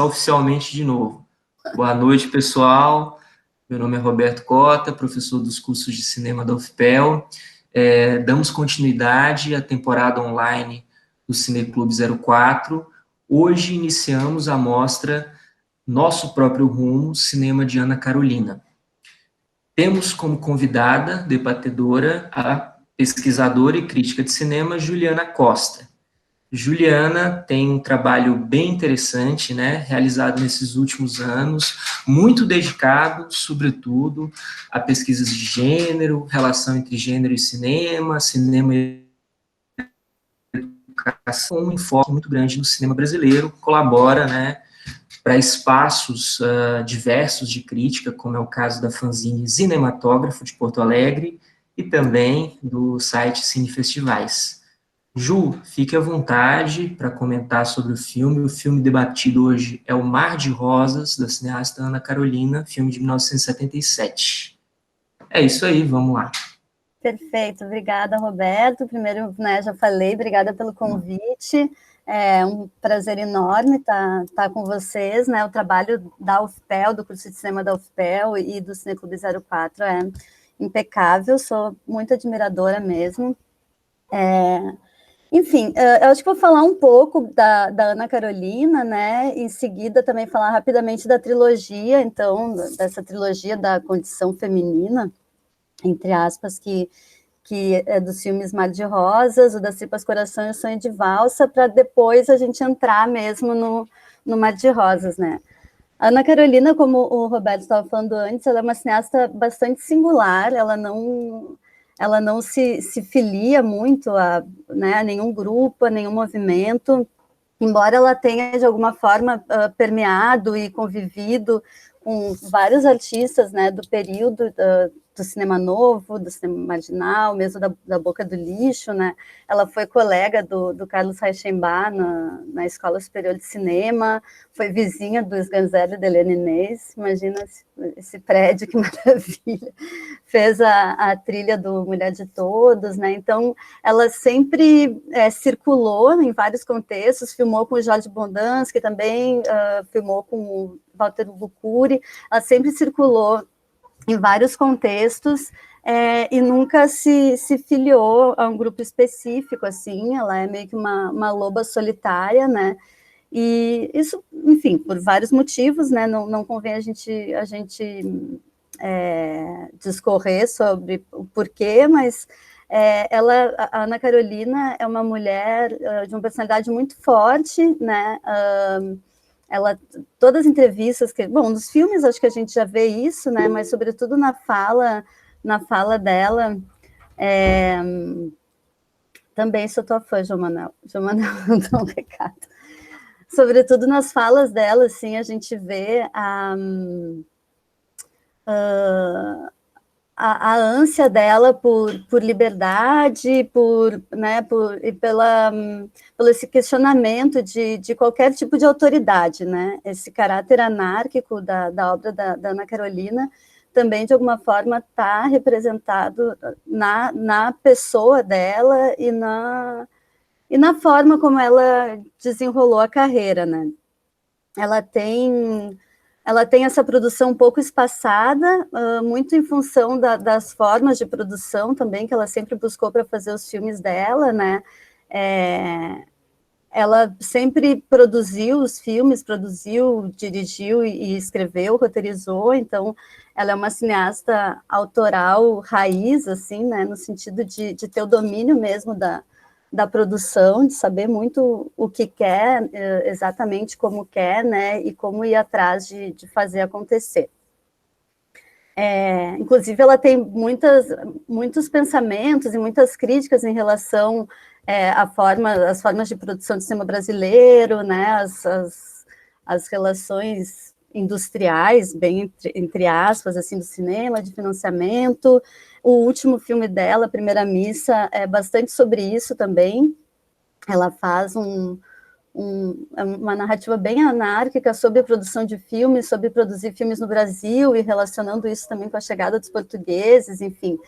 Oficialmente de novo. Boa noite, pessoal. Meu nome é Roberto Cota, professor dos cursos de cinema da UFPEL. Damos continuidade à temporada online do Cineclube 04. Hoje iniciamos a mostra Nosso Próprio Rumo, Cinema de Ana Carolina. Temos como convidada, debatedora, a pesquisadora e crítica de cinema Juliana Costa. Juliana tem um trabalho bem interessante, né, realizado nesses últimos anos, muito dedicado, sobretudo, a pesquisas de gênero, relação entre gênero e cinema, cinema e educação, um enfoque muito grande no cinema brasileiro, colabora, né, para espaços diversos de crítica, como é o caso da fanzine Cinematógrafo de Porto Alegre e também do site Cine Festivais. Ju, fique à vontade para comentar sobre o filme. O filme debatido hoje é O Mar de Rosas, da cineasta Ana Carolina, filme de 1977. É isso aí, vamos lá. Perfeito, obrigada, Roberto. Primeiro, né, já falei, obrigada pelo convite. É um prazer enorme estar com vocês, né? O trabalho da UFPEL, do curso de cinema da UFPEL e do Cineclube 04 é impecável, sou muito admiradora mesmo. Enfim, eu acho que vou falar um pouco da Ana Carolina, né? Em seguida também falar rapidamente da trilogia, então, dessa trilogia da condição feminina, entre aspas, que é dos filmes Mar de Rosas, o Das Tripas Coração e o Sonho de Valsa, para depois a gente entrar mesmo no Mar de Rosas, né? A Ana Carolina, como o Roberto estava falando antes, ela é uma cineasta bastante singular, ela não se filia muito a, né, a nenhum grupo, a nenhum movimento, embora ela tenha, de alguma forma, permeado e convivido com vários artistas, né, do período do cinema novo, do cinema marginal, mesmo da Boca do Lixo, né? Ela foi colega do Carlos Reichenbach na Escola Superior de Cinema, foi vizinha do Sganzerla e da Helena Inês, imagina esse prédio, que maravilha. Fez a trilha do Mulher de Todos, né? Então, ela sempre circulou em vários contextos, filmou com o Jorge Bondansky, também filmou com o Walter Bucuri, ela sempre circulou em vários contextos, e nunca se filiou a um grupo específico, assim, ela é meio que uma loba solitária, né, e isso, enfim, por vários motivos, né, não convém a gente discorrer sobre o porquê, mas a Ana Carolina é uma mulher de uma personalidade muito forte, né, todas as entrevistas, nos filmes acho que a gente já vê isso, né, mas sobretudo na fala dela, também sou tua fã, João Manuel mandou um recado. Sobretudo nas falas dela, assim, a gente vê a ânsia dela por liberdade, e pelo esse questionamento de qualquer tipo de autoridade, né? Esse caráter anárquico da obra da Ana Carolina também, de alguma forma, está representado na pessoa dela e na forma como ela desenrolou a carreira, né? Ela tem essa produção um pouco espaçada, muito em função das formas de produção também, que ela sempre buscou para fazer os filmes dela, né? Ela sempre produziu os filmes, dirigiu e escreveu, roteirizou, então ela é uma cineasta autoral raiz, assim, né? No sentido de ter o domínio mesmo da produção, de saber muito o que quer, exatamente como quer, né, e como ir atrás de fazer acontecer. Inclusive, ela tem muitos pensamentos e muitas críticas em relação às formas de produção de cinema brasileiro, né, as relações industriais, bem entre aspas, assim, do cinema, de financiamento. O último filme dela, Primeira Missa, é bastante sobre isso também. Ela faz uma narrativa bem anárquica sobre a produção de filmes, sobre produzir filmes no Brasil e relacionando isso também com a chegada dos portugueses, enfim,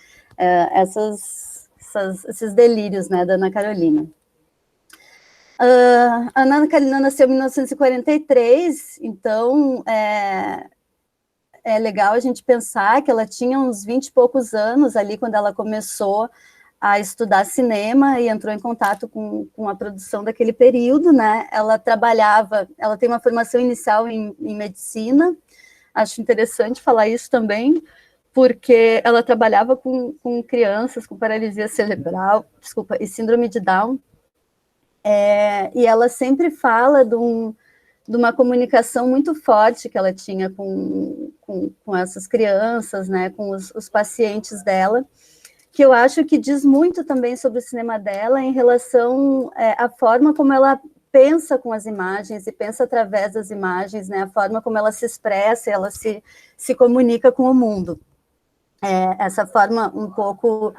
esses delírios, né, da Ana Carolina. A Ana Karenina nasceu em 1943, então é legal a gente pensar que ela tinha uns 20 e poucos anos ali quando ela começou a estudar cinema e entrou em contato com a produção daquele período, né? Ela tem uma formação inicial em medicina, acho interessante falar isso também, porque ela trabalhava com crianças com paralisia cerebral, e síndrome de Down, e ela sempre fala de uma comunicação muito forte que ela tinha com essas crianças, né, com os pacientes dela, que eu acho que diz muito também sobre o cinema dela em relação à forma como ela pensa com as imagens e pensa através das imagens, né, a forma como ela se expressa, ela se comunica com o mundo. Essa forma um pouco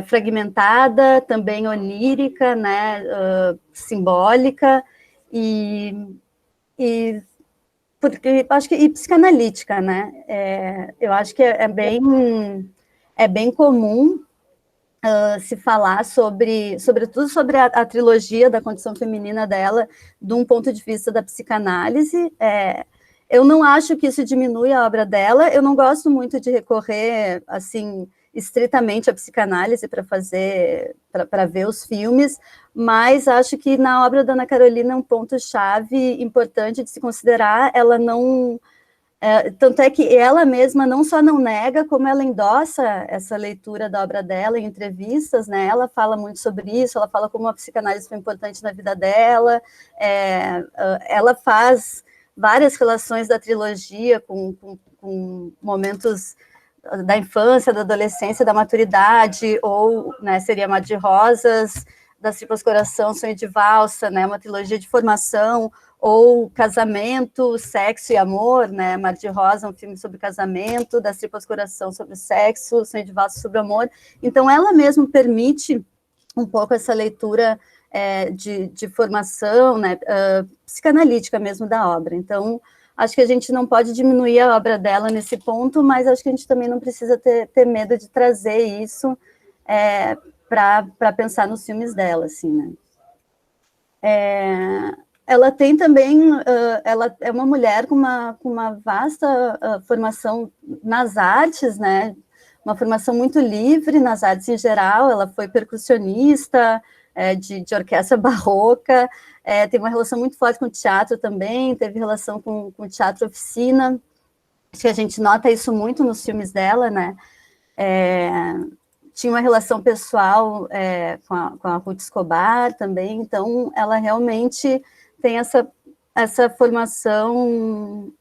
fragmentada, também onírica, né, simbólica, porque acho que e psicanalítica, né? Eu acho que é bem comum se falar sobretudo sobre a trilogia da condição feminina dela, de um ponto de vista da psicanálise. Eu não acho que isso diminui a obra dela, eu não gosto muito de recorrer, assim, estritamente à psicanálise para ver os filmes, mas acho que na obra da Ana Carolina um ponto-chave importante de se considerar, ela não... tanto é que ela mesma não só não nega, como ela endossa essa leitura da obra dela em entrevistas, né? Ela fala muito sobre isso, ela fala como a psicanálise foi importante na vida dela, ela faz várias relações da trilogia com momentos da infância, da adolescência, da maturidade, ou, né, seria Mar de Rosas, Das Tripas Coração, Sonho de Valsa, né, uma trilogia de formação, ou Casamento, Sexo e Amor, né, Mar de Rosa, um filme sobre casamento, Das Tripas Coração sobre sexo, Sonho de Valsa sobre amor. Então, ela mesma permite um pouco essa leitura de formação, né, psicanalítica mesmo da obra. Então, acho que a gente não pode diminuir a obra dela nesse ponto, mas acho que a gente também não precisa ter medo de trazer isso para pensar nos filmes dela, assim, né. Ela tem também, ela é uma mulher com uma vasta formação nas artes, né, uma formação muito livre nas artes em geral, ela foi percussionista de orquestra barroca, tem uma relação muito forte com o teatro também, teve relação com o teatro oficina, acho que a gente nota isso muito nos filmes dela, né, tinha uma relação pessoal com a Ruth Escobar também, então ela realmente tem essa formação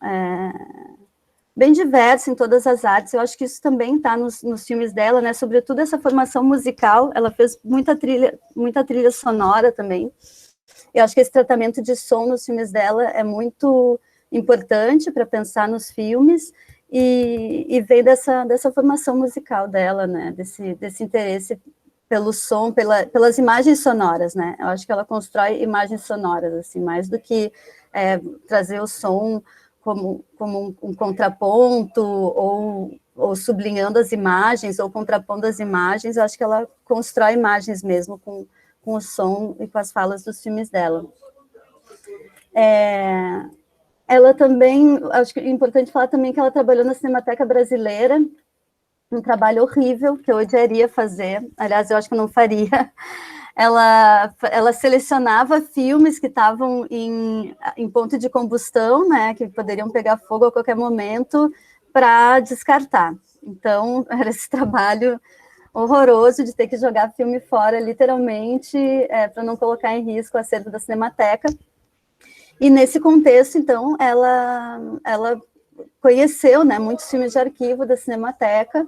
bem diversa em todas as artes. Eu acho que isso também está nos filmes dela, né? Sobretudo essa formação musical. Ela fez muita trilha sonora também. Eu acho que esse tratamento de som nos filmes dela é muito importante para pensar nos filmes e vem dessa formação musical dela, né? Desse interesse pelo som, pelas imagens sonoras, né? Eu acho que ela constrói imagens sonoras, assim, mais do que trazer o som como um contraponto, ou sublinhando as imagens, ou contrapondo as imagens. Eu acho que ela constrói imagens mesmo com o som e com as falas dos filmes dela. Ela também, acho que é importante falar também que ela trabalhou na Cinemateca Brasileira, um trabalho horrível, que eu odiaria fazer, aliás, eu acho que eu não faria. Ela selecionava filmes que estavam em ponto de combustão, né, que poderiam pegar fogo a qualquer momento, para descartar. Então, era esse trabalho horroroso de ter que jogar filme fora, literalmente, para não colocar em risco o acervo da Cinemateca. E nesse contexto, então, ela conheceu, né, muitos filmes de arquivo da Cinemateca,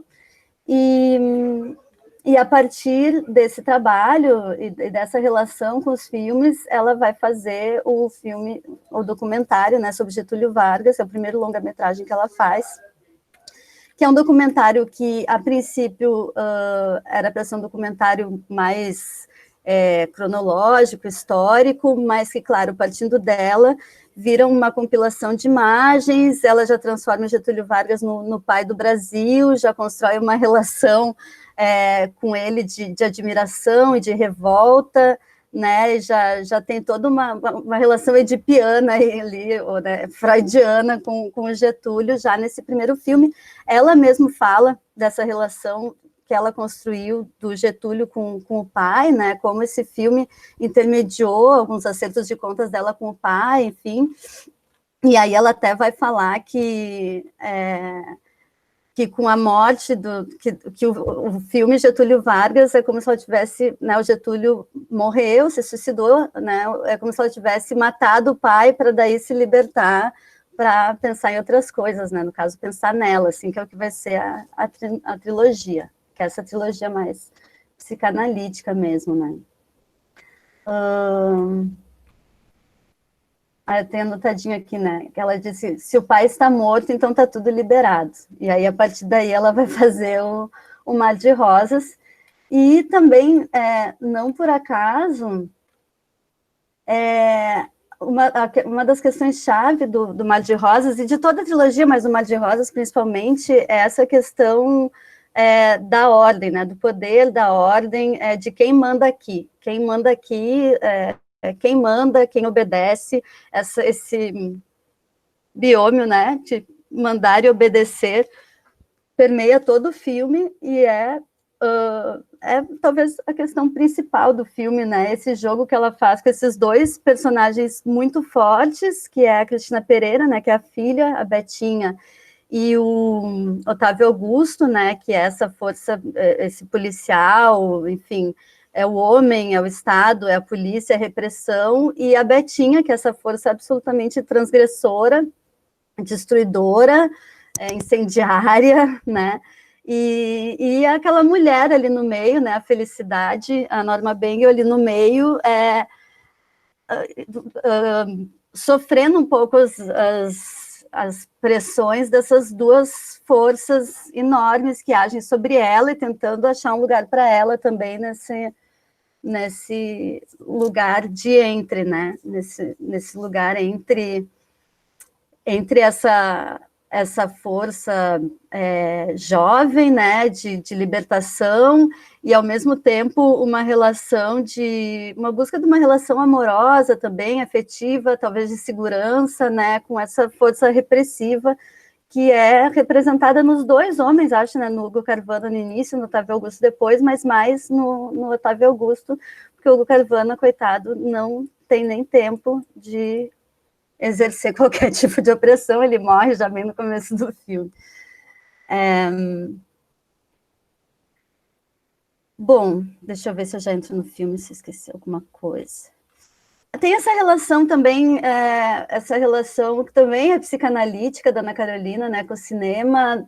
e a partir desse trabalho e dessa relação com os filmes, ela vai fazer o documentário, né, sobre Getúlio Vargas, é o primeiro longa-metragem que ela faz, que é um documentário que, a princípio, era para ser um documentário mais cronológico, histórico, mas que, claro, partindo dela, vira uma compilação de imagens, ela já transforma Getúlio Vargas no pai do Brasil, já constrói uma relação com ele de admiração e de revolta, né, já tem toda uma relação edipiana ali, ou, né, freudiana com o Getúlio já nesse primeiro filme. Ela mesma fala dessa relação que ela construiu do Getúlio com o pai, né, como esse filme intermediou alguns acertos de contas dela com o pai, enfim. E aí ela até vai falar que com a morte que o filme Getúlio Vargas é como se ela tivesse, né, o Getúlio morreu, se suicidou, né, é como se ela tivesse matado o pai para daí se libertar para pensar em outras coisas, né, no caso pensar nela, assim, que é o que vai ser a trilogia, que é essa trilogia mais psicanalítica mesmo, né. Eu tenho anotadinho aqui, né, que ela disse, se o pai está morto, então está tudo liberado. E aí, a partir daí, ela vai fazer o Mar de Rosas. E também, não por acaso, uma das questões-chave do Mar de Rosas, e de toda a trilogia, mas o Mar de Rosas, principalmente, é essa questão da ordem, né, do poder, da ordem, de quem manda aqui. Quem manda aqui... quem manda, quem obedece, esse biômio, né, de mandar e obedecer, permeia todo o filme e é talvez a questão principal do filme, né, esse jogo que ela faz com esses dois personagens muito fortes, que é a Cristina Pereira, né, que é a filha, a Betinha, e o Otávio Augusto, né, que é essa força, esse policial, enfim, é o homem, é o Estado, é a polícia, é a repressão, e a Betinha, que é essa força absolutamente transgressora, destruidora, incendiária, né, e aquela mulher ali no meio, né, a Felicidade, a Norma Bengel ali no meio, sofrendo um pouco as pressões dessas duas forças enormes que agem sobre ela e tentando achar um lugar para ela também nesse lugar de entre, né? Nesse lugar entre essa força jovem, né, de libertação, e ao mesmo tempo uma busca de uma relação amorosa também, afetiva, talvez de segurança, né, com essa força repressiva que é representada nos dois homens, acho, né, no Hugo Carvana no início, no Otávio Augusto depois, mas mais no Otávio Augusto, porque o Hugo Carvana, coitado, não tem nem tempo de exercer qualquer tipo de opressão, ele morre já bem no começo do filme. Bom, deixa eu ver se eu já entro no filme, se esqueci alguma coisa. Tem essa relação também, essa relação que também é psicanalítica da Ana Carolina, né, com o cinema,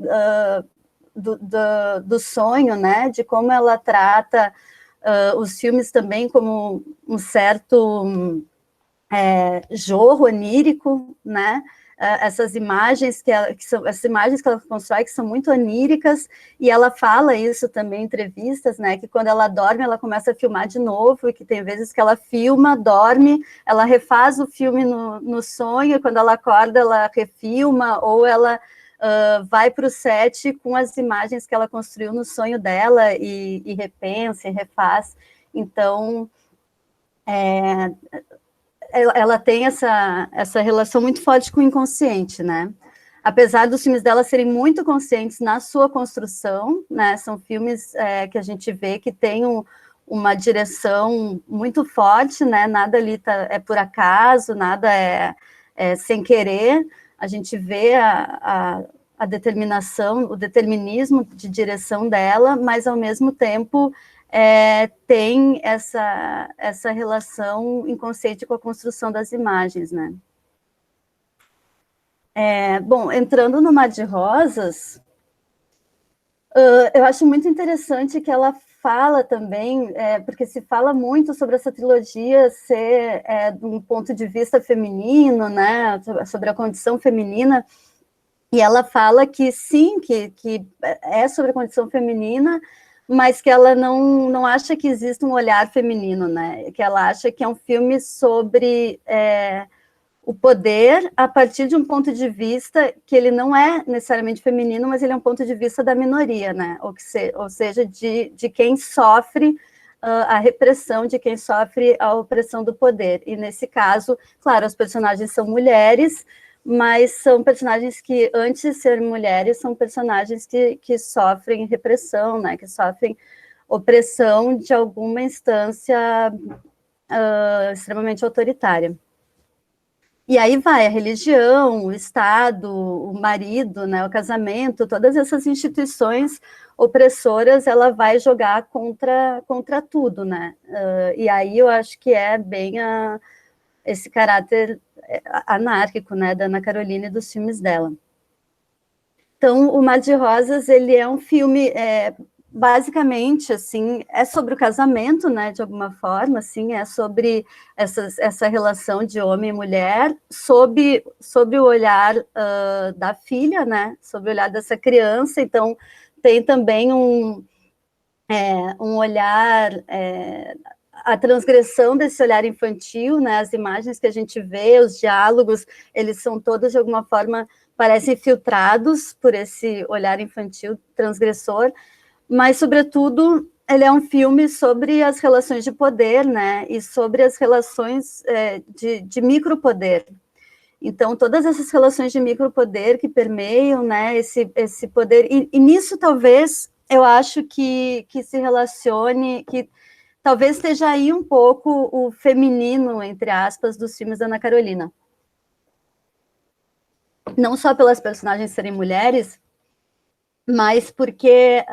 do sonho, né, de como ela trata os filmes também como um certo jorro onírico, né? Essas imagens essas imagens que ela constrói que são muito oníricas, e ela fala isso também em entrevistas, né? Que quando ela dorme, ela começa a filmar de novo, e que tem vezes que ela filma, dorme, ela refaz o filme no sonho, e quando ela acorda, ela refilma, ou ela vai para o set com as imagens que ela construiu no sonho dela e repensa e refaz. Então, ela tem essa relação muito forte com o inconsciente, né? Apesar dos filmes dela serem muito conscientes na sua construção, né? São filmes que a gente vê que tem uma direção muito forte, né? Nada ali é por acaso, nada é sem querer. A gente vê a determinação, o determinismo de direção dela, mas ao mesmo tempo tem essa relação inconsciente com a construção das imagens, né? Bom, entrando no Mar de Rosas, eu acho muito interessante que ela fala também, porque se fala muito sobre essa trilogia ser de um ponto de vista feminino, né, sobre a condição feminina, e ela fala que sim, que é sobre a condição feminina, mas que ela não acha que existe um olhar feminino, né? Que ela acha que é um filme sobre o poder a partir de um ponto de vista que ele não é necessariamente feminino, mas ele é um ponto de vista da minoria, né? Ou seja, de quem sofre a repressão de quem sofre a opressão do poder. E nesse caso, claro, as personagens são mulheres, mas são personagens que, antes de serem mulheres, são personagens que sofrem repressão, né, que sofrem opressão de alguma instância extremamente autoritária. E aí vai a religião, o Estado, o marido, né, o casamento, todas essas instituições opressoras, ela vai jogar contra tudo, né? E aí eu acho que é bem esse caráter anárquico, né, da Ana Carolina e dos filmes dela. Então, o Mar de Rosas, ele é um filme, basicamente, assim, é sobre o casamento, né, de alguma forma, assim, é sobre essa relação de homem e mulher, sob o olhar da filha, né, sob o olhar dessa criança. Então, tem também um olhar, a transgressão desse olhar infantil, né, as imagens que a gente vê, os diálogos, eles são todos, de alguma forma, parecem filtrados por esse olhar infantil transgressor, mas, sobretudo, ele é um filme sobre as relações de poder, né, e sobre as relações de micropoder. Então, todas essas relações de micropoder que permeiam, né, esse poder, e nisso, talvez, eu acho que se relacione, que talvez esteja aí um pouco o feminino, entre aspas, dos filmes da Ana Carolina. Não só pelas personagens serem mulheres, mas porque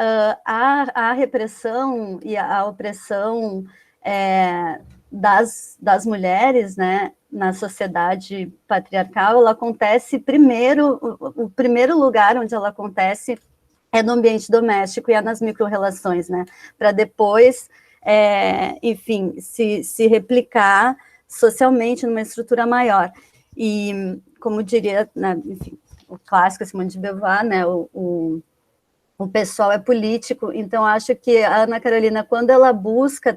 a repressão e a opressão das mulheres, né, na sociedade patriarcal, ela acontece primeiro, o primeiro lugar onde ela acontece é no ambiente doméstico e é nas micro-relações, né, para depois, enfim, se replicar socialmente numa estrutura maior. E, como diria, né, enfim, o clássico Simone de Beauvoir, né, o pessoal é político, então acho que a Ana Carolina, quando ela busca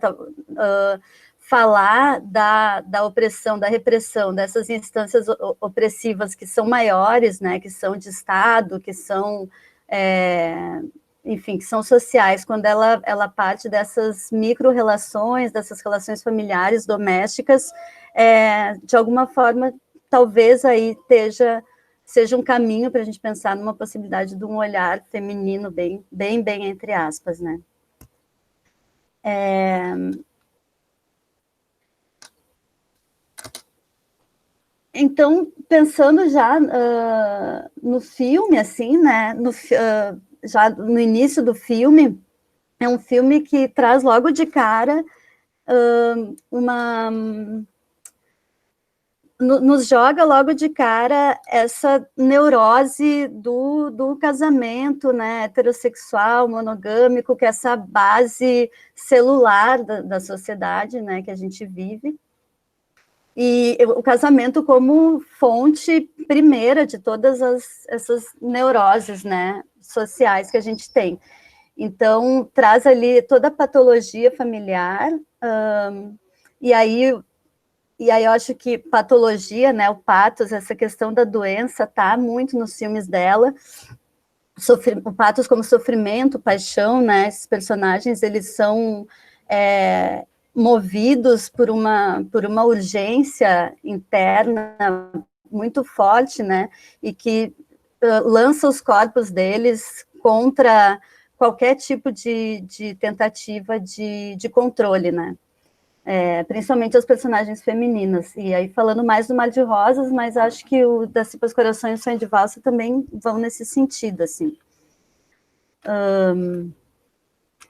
falar da opressão, da repressão, dessas instâncias opressivas que são maiores, né, que são de Estado, que são, enfim, que são sociais, quando ela parte dessas micro-relações, dessas relações familiares, domésticas, de alguma forma, talvez aí seja um caminho para a gente pensar numa possibilidade de um olhar feminino bem entre aspas, né? Então, pensando já no filme, assim, né? Já no início do filme, é um filme que traz logo de cara nos joga logo de cara essa neurose do casamento, né, heterossexual, monogâmico, que é essa base celular da sociedade, né, que a gente vive, e o casamento como fonte primeira de todas essas neuroses, né, sociais que a gente tem. Então, traz ali toda a patologia familiar, e aí eu acho que patologia, né, o pathos, essa questão da doença, tá muito nos filmes dela, o pathos como sofrimento, paixão, né, esses personagens, eles são movidos por uma urgência interna muito forte, né, e que lança os corpos deles contra qualquer tipo de tentativa de controle, né. Principalmente as personagens femininas, e aí falando mais do Mar de Rosas, mas acho que o Das Cipas Corações e Sonho de Valsa também vão nesse sentido, assim.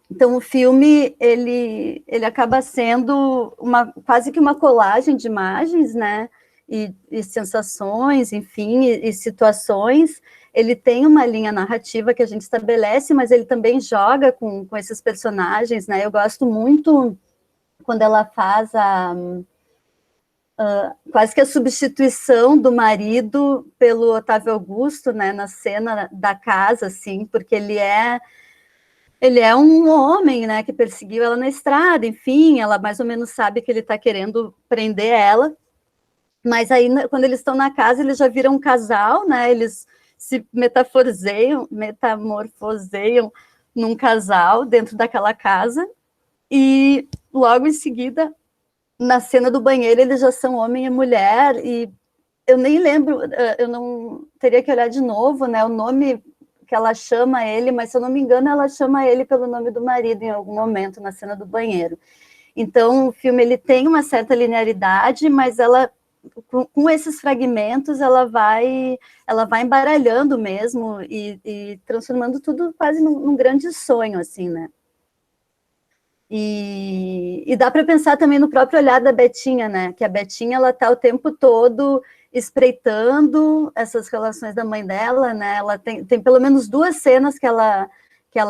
Então, o filme, ele acaba sendo quase que uma colagem de imagens, né, e sensações, enfim, e situações. Ele tem uma linha narrativa que a gente estabelece, mas ele também joga com esses personagens, né. Eu gosto muito quando ela faz quase que a substituição do marido pelo Otávio Augusto, né, na cena da casa, assim, porque ele é um homem, né, que perseguiu ela na estrada, enfim, ela mais ou menos sabe que ele está querendo prender ela, mas aí, quando eles estão na casa, eles já viram um casal, né, eles se metamorfoseiam num casal dentro daquela casa, e logo em seguida, na cena do banheiro, eles já são homem e mulher, e eu nem lembro, eu não teria que olhar de novo, né, o nome que ela chama ele, mas se eu não me engano, ela chama ele pelo nome do marido em algum momento, na cena do banheiro. Então, o filme ele tem uma certa linearidade, mas ela, com esses fragmentos, ela vai embaralhando mesmo e transformando tudo quase num grande sonho, assim, né? E dá para pensar também no próprio olhar da Betinha, né? Que a Betinha, ela está o tempo todo espreitando essas relações da mãe dela, né? Ela tem pelo menos 2 cenas que ela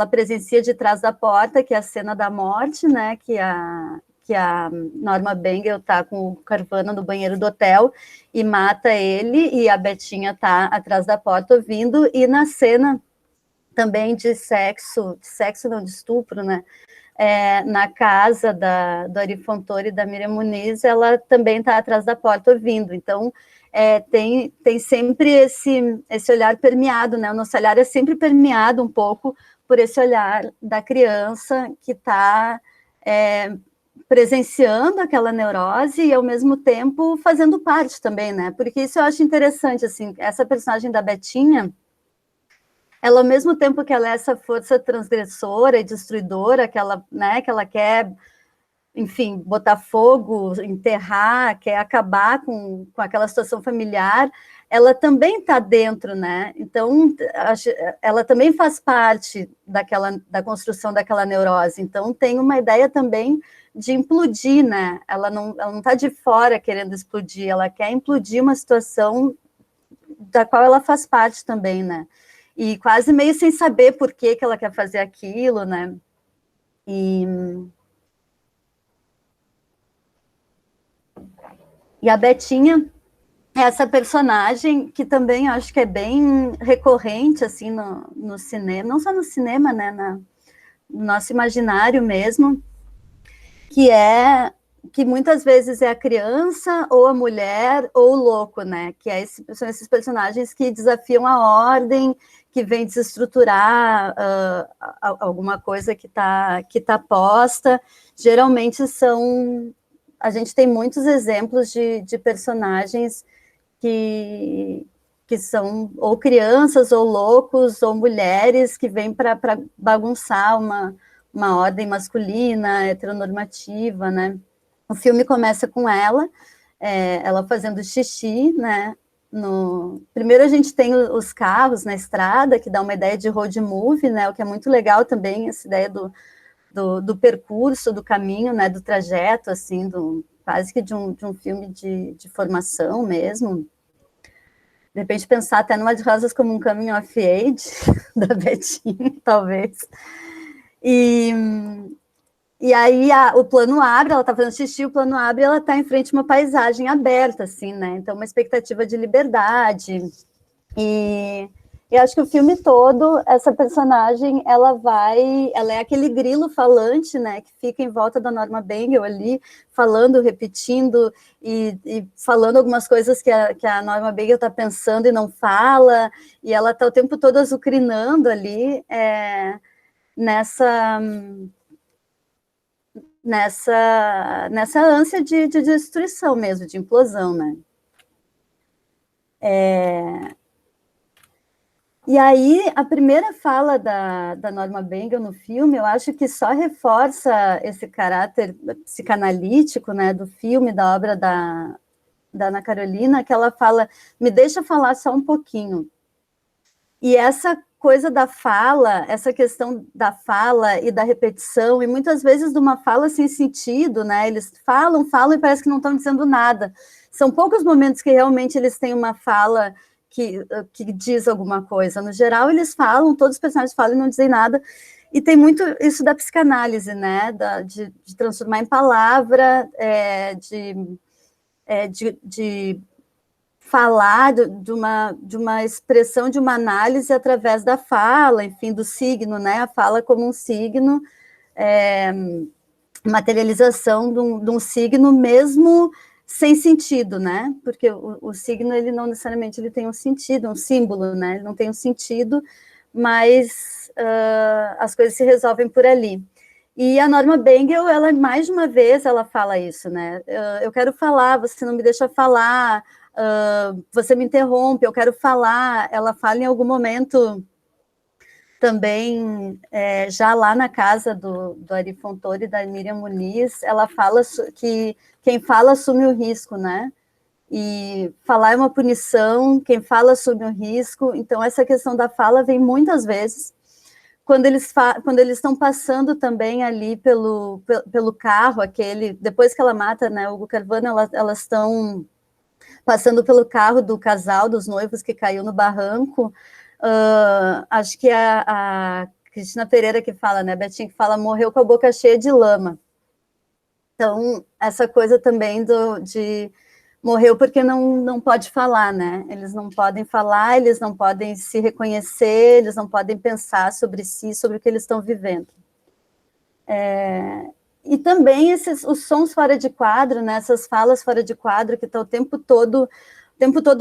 presencia de trás da porta, que é a cena da morte, né? Que a Norma Bengel está com o Carvana no banheiro do hotel e mata ele, e a Betinha está atrás da porta ouvindo, e na cena também de não, de estupro, né? Na casa do Ari Fontoura e da Miriam Muniz, ela também está atrás da porta ouvindo. Então, tem sempre esse olhar permeado, né? O nosso olhar é sempre permeado um pouco por esse olhar da criança que está presenciando aquela neurose e, ao mesmo tempo, fazendo parte também, né? Porque isso eu acho interessante, assim, essa personagem da Betinha, ela, ao mesmo tempo que ela é essa força transgressora e destruidora, que ela, né, que ela quer, enfim, botar fogo, enterrar, quer acabar com aquela situação familiar, ela também está dentro, né? Então, ela também faz parte da construção daquela neurose. Então, tem uma ideia também de implodir, né? Ela não está de fora querendo explodir, ela quer implodir uma situação da qual ela faz parte também, né? E quase meio sem saber por que ela quer fazer aquilo, né? E a Betinha é essa personagem que também acho que é bem recorrente, assim, no cinema, não só no cinema, né, no nosso imaginário mesmo, que muitas vezes é a criança, ou a mulher, ou o louco, né, que são esses personagens que desafiam a ordem, que vem desestruturar alguma coisa que tá posta. Geralmente a gente tem muitos exemplos de personagens que são ou crianças, ou loucos, ou mulheres que vêm para bagunçar uma ordem masculina, heteronormativa, né? O filme começa com ela fazendo xixi, né? Primeiro a gente tem os carros na estrada, que dá uma ideia de road movie, né? O que é muito legal também, essa ideia do percurso, do caminho, né? Do trajeto, assim, quase que de um filme de formação mesmo. De repente pensar até numa de Rosas como um Coming of Age, da Betinha, talvez. E aí o plano abre, ela está fazendo xixi, o plano abre e ela está em frente a uma paisagem aberta, assim, né? Então, uma expectativa de liberdade. E eu acho que o filme todo, essa personagem, ela é aquele grilo falante, né? Que fica em volta da Norma Bengel ali, falando, repetindo e falando algumas coisas que a Norma Bengel está pensando e não fala, e ela está o tempo todo azucrinando ali nessa ânsia de destruição mesmo, de implosão, né? E aí, a primeira fala da Norma Bengel no filme, eu acho que só reforça esse caráter psicanalítico, né, do filme, da obra da Ana Carolina, que ela fala, me deixa falar só um pouquinho. E essa coisa da fala, essa questão da fala e da repetição, e muitas vezes de uma fala sem sentido, né? Eles falam e parece que não estão dizendo nada. São poucos momentos que realmente eles têm uma fala que diz alguma coisa. No geral, eles falam, todos os personagens falam e não dizem nada. E tem muito isso da psicanálise, né? De transformar em palavra, de falar de uma expressão, de uma análise através da fala, enfim, do signo, né? A fala como um signo, materialização de um signo mesmo sem sentido, né? Porque o signo, ele não necessariamente ele tem um sentido, um símbolo, né? Ele não tem um sentido, mas as coisas se resolvem por ali. E a Norma Bengel, ela mais de uma vez, ela fala isso, né? Eu quero falar, você não me deixa falar, você me interrompe, eu quero falar. Ela fala em algum momento também, já lá na casa do Ari Fontoura e da Miriam Muniz, ela fala que quem fala assume o risco, né? E falar é uma punição, quem fala assume o risco. Então, essa questão da fala vem muitas vezes. Quando eles estão passando também ali pelo carro, depois que ela mata, né, o Hugo Carvana, elas estão passando pelo carro do casal, dos noivos que caiu no barranco. Acho que a Cristina Pereira que fala, né, Betinha que fala, morreu com a boca cheia de lama. Então, essa coisa também de morreu porque não pode falar, né? Eles não podem falar, eles não podem se reconhecer, eles não podem pensar sobre si, sobre o que eles estão vivendo. E também os sons fora de quadro, né? Essas falas fora de quadro que estão o tempo todo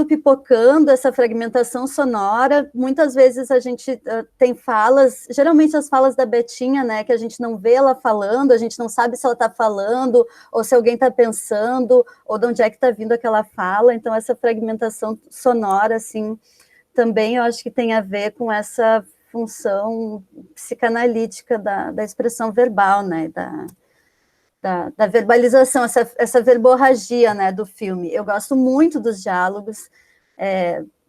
pipocando, essa fragmentação sonora. Muitas vezes a gente tem falas, geralmente as falas da Betinha, né, que a gente não vê ela falando, a gente não sabe se ela está falando, ou se alguém está pensando, ou de onde é que está vindo aquela fala. Então, essa fragmentação sonora, assim, também eu acho que tem a ver com essa função psicanalítica da expressão verbal, né, da verbalização, essa verborragia, né, do filme. Eu gosto muito dos diálogos,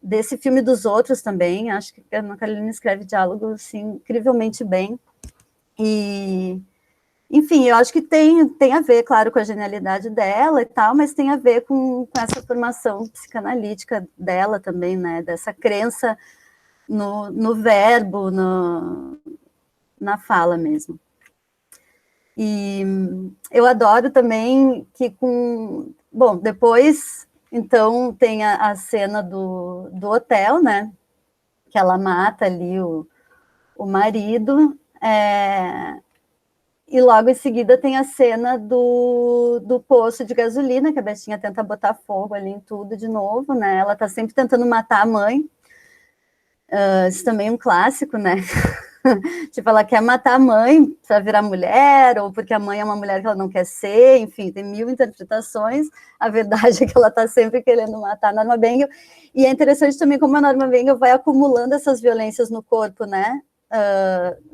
desse filme e dos outros também. Acho que a Ana Carolina escreve diálogos assim, incrivelmente bem. E, enfim, eu acho que tem a ver, claro, com a genialidade dela e tal, mas tem a ver com essa formação psicanalítica dela também, né, dessa crença no verbo, na fala mesmo. E eu adoro também que bom, depois, então, tem a cena do hotel, né, que ela mata ali o marido, e logo em seguida tem a cena do poço de gasolina, que a Betinha tenta botar fogo ali em tudo de novo, né, ela tá sempre tentando matar a mãe. Isso também é um clássico, né? Tipo, ela quer matar a mãe para virar mulher, ou porque a mãe é uma mulher que ela não quer ser, enfim, tem mil interpretações. A verdade é que ela está sempre querendo matar a Norma Bengel. E é interessante também como a Norma Bengel vai acumulando essas violências no corpo, né?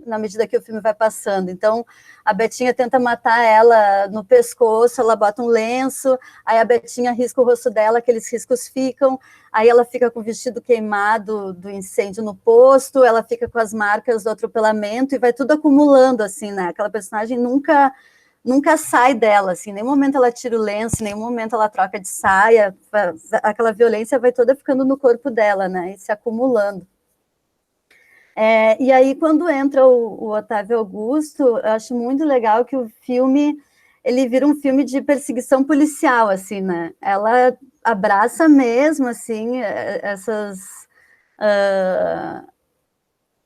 Na medida que o filme vai passando. Então, a Betinha tenta matar ela no pescoço, ela bota um lenço, aí a Betinha risca o rosto dela, aqueles riscos ficam, aí ela fica com o vestido queimado do incêndio no posto, ela fica com as marcas do atropelamento, e vai tudo acumulando, assim, né? Aquela personagem nunca sai dela, assim, em nenhum momento ela tira o lenço, em nenhum momento ela troca de saia, aquela violência vai toda ficando no corpo dela, né? E se acumulando. E aí, quando entra o Otávio Augusto, eu acho muito legal que o filme, ele vira um filme de perseguição policial, assim, né? Ela abraça mesmo, assim,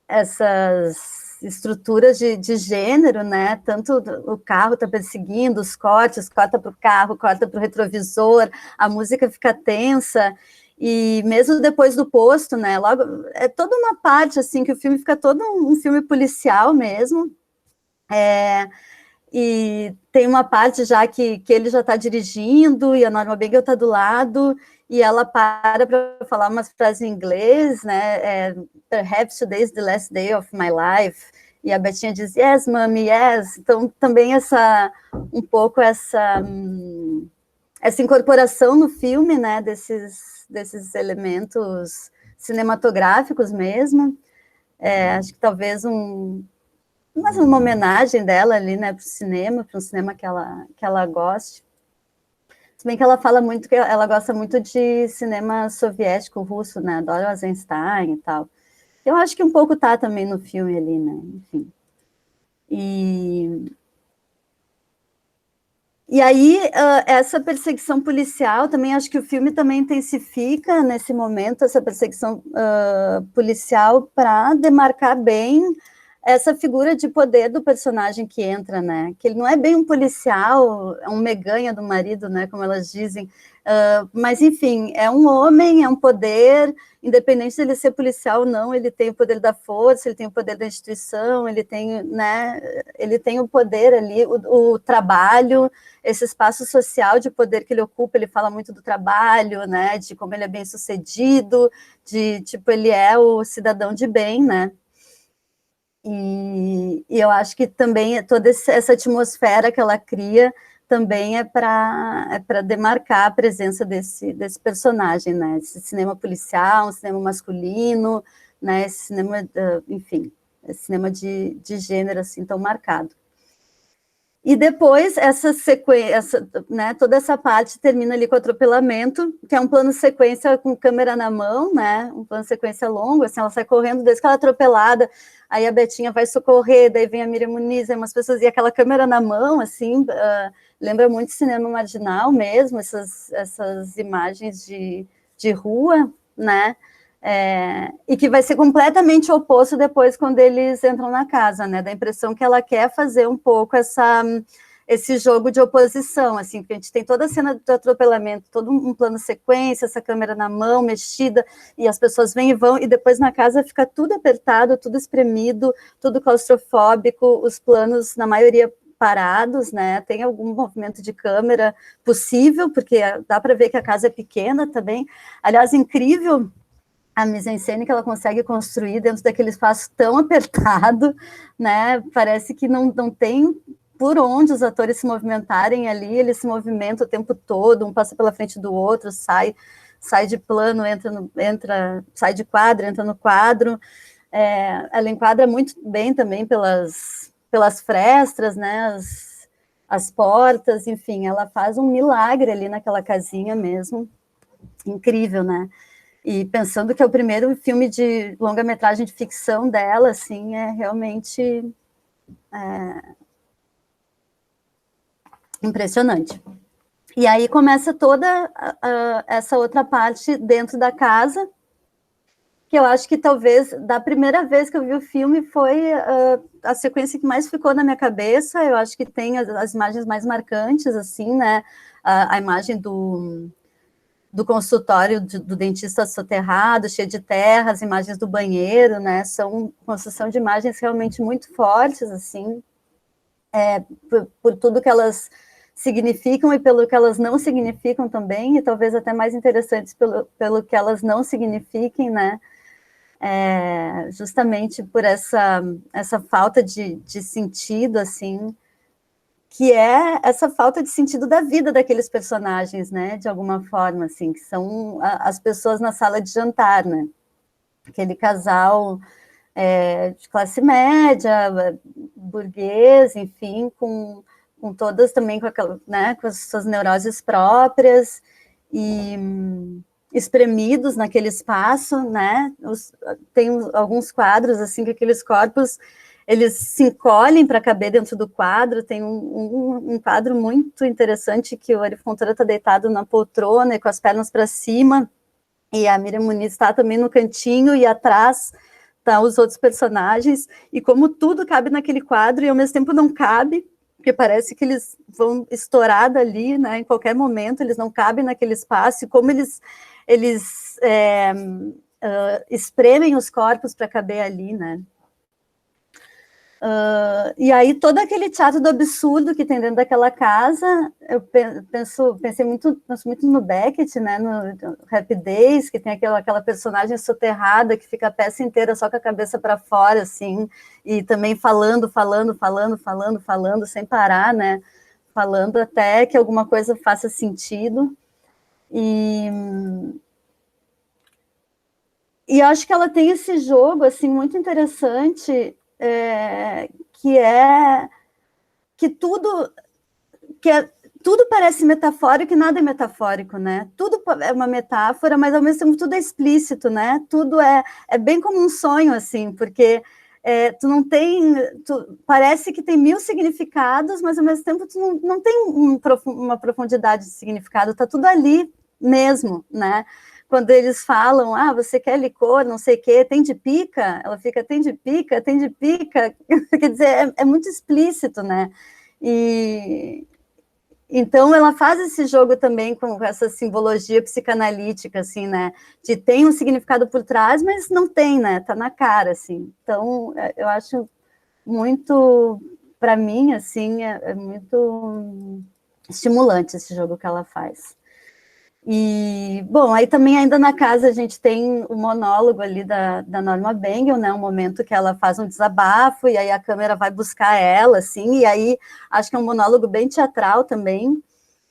essas estruturas de gênero, né? Tanto o carro está perseguindo, os cortes, corta para o carro, corta para o retrovisor, a música fica tensa. E mesmo depois do posto, né, logo, é toda uma parte, assim, que o filme fica todo um filme policial mesmo, e tem uma parte já que ele já está dirigindo, e a Norma Bengel está do lado, e ela para falar umas frases em inglês, né, perhaps today's the last day of my life, e a Betinha diz, yes, mommy, yes. Então, também um pouco essa incorporação no filme, né, desses elementos cinematográficos mesmo, acho que talvez mais uma homenagem dela ali, né, para um cinema que ela goste. Se bem que ela fala muito que ela gosta muito de cinema soviético, russo, né, adora Eisenstein e tal. Eu acho que um pouco tá também no filme ali, né, enfim. E aí, essa perseguição policial, também acho que o filme também intensifica nesse momento, essa perseguição policial para demarcar bem essa figura de poder do personagem que entra, né? Que ele não é bem um policial, é um meganha do marido, né? Como elas dizem. Mas, enfim, é um homem, é um poder, independente de ele ser policial ou não, ele tem o poder da força, ele tem o poder da instituição, ele tem, né? Ele tem o poder ali, o trabalho, esse espaço social de poder que ele ocupa, ele fala muito do trabalho, né? De como ele é bem sucedido, de, tipo, ele é o cidadão de bem, né? E eu acho que também toda essa atmosfera que ela cria também é para demarcar a presença desse personagem, né? Esse cinema policial, um cinema masculino, né? Esse cinema, enfim, esse cinema de gênero assim tão marcado. E depois essa sequência, né, toda essa parte termina ali com o atropelamento, que é um plano sequência com câmera na mão, né, um plano sequência longo, assim, ela sai correndo desde que ela é atropelada, aí a Betinha vai socorrer, daí vem a Miriam Muniz, aí umas pessoas, e aquela câmera na mão, assim, lembra muito cinema marginal mesmo, essas imagens de rua, né, e que vai ser completamente oposto depois quando eles entram na casa, né, da impressão que ela quer fazer um pouco esse jogo de oposição, assim, porque a gente tem toda a cena do atropelamento, todo um plano sequência, essa câmera na mão, mexida, e as pessoas vêm e vão, e depois na casa fica tudo apertado, tudo espremido, tudo claustrofóbico, os planos, na maioria, parados, né, tem algum movimento de câmera possível, porque dá para ver que a casa é pequena também, aliás, incrível a mise-en-scène que ela consegue construir dentro daquele espaço tão apertado, né, parece que não tem por onde os atores se movimentarem ali, eles se movimentam o tempo todo, um passa pela frente do outro, sai de plano, sai de quadro, entra no quadro, ela enquadra muito bem também pelas frestas, né, as portas, enfim, ela faz um milagre ali naquela casinha mesmo, incrível, né, e pensando que é o primeiro filme de longa-metragem de ficção dela, assim, é realmente impressionante. E aí começa toda essa outra parte dentro da casa, que eu acho que talvez, da primeira vez que eu vi o filme, foi a sequência que mais ficou na minha cabeça, eu acho que tem as imagens mais marcantes, assim, né, a imagem do consultório do dentista soterrado, cheio de terra, as imagens do banheiro, né, são construção de imagens realmente muito fortes, assim, por tudo que elas significam e pelo que elas não significam também, e talvez até mais interessantes pelo que elas não signifiquem, né, justamente por essa falta de sentido, assim, que é essa falta de sentido da vida daqueles personagens, né, de alguma forma, assim, que são as pessoas na sala de jantar, né, aquele casal de classe média, burguês, enfim, com todas também né, com as suas neuroses próprias, e espremidos naquele espaço, né, tem alguns quadros, assim, que aqueles corpos eles se encolhem para caber dentro do quadro, tem um quadro muito interessante que o Ari Fontoura está deitado na poltrona e com as pernas para cima, e a Miriam Muniz está também no cantinho, e atrás tá os outros personagens, e como tudo cabe naquele quadro, e ao mesmo tempo não cabe, porque parece que eles vão estourar dali, né, em qualquer momento, eles não cabem naquele espaço, e como eles espremem os corpos para caber ali, né. E aí todo aquele teatro do absurdo que tem dentro daquela casa, eu penso muito no Beckett, né, no Happy Days, que tem aquela personagem soterrada que fica a peça inteira só com a cabeça para fora, assim, e também falando sem parar, né, falando até que alguma coisa faça sentido, e acho que ela tem esse jogo, assim, muito interessante, que tudo parece metafórico e nada é metafórico, né? Tudo é uma metáfora, mas ao mesmo tempo tudo é explícito, né? Tudo é bem como um sonho, assim, porque parece que tem 1000 significados, mas ao mesmo tempo tu não tem uma profundidade de significado, tá tudo ali mesmo, né? quando eles falam, você quer licor, não sei o quê, tem de pica? Ela fica, tem de pica, tem de pica. Quer dizer, é muito explícito, né? E então ela faz esse jogo também com essa simbologia psicanalítica, assim, né? De tem um significado por trás, mas não tem, né? Tá na cara, assim. Então, eu acho muito, para mim, assim, é muito estimulante esse jogo que ela faz. E, bom, aí também ainda na casa a gente tem o monólogo ali da Norma Bengel, né, um momento que ela faz um desabafo, e aí a câmera vai buscar ela, assim, e aí acho que é um monólogo bem teatral também,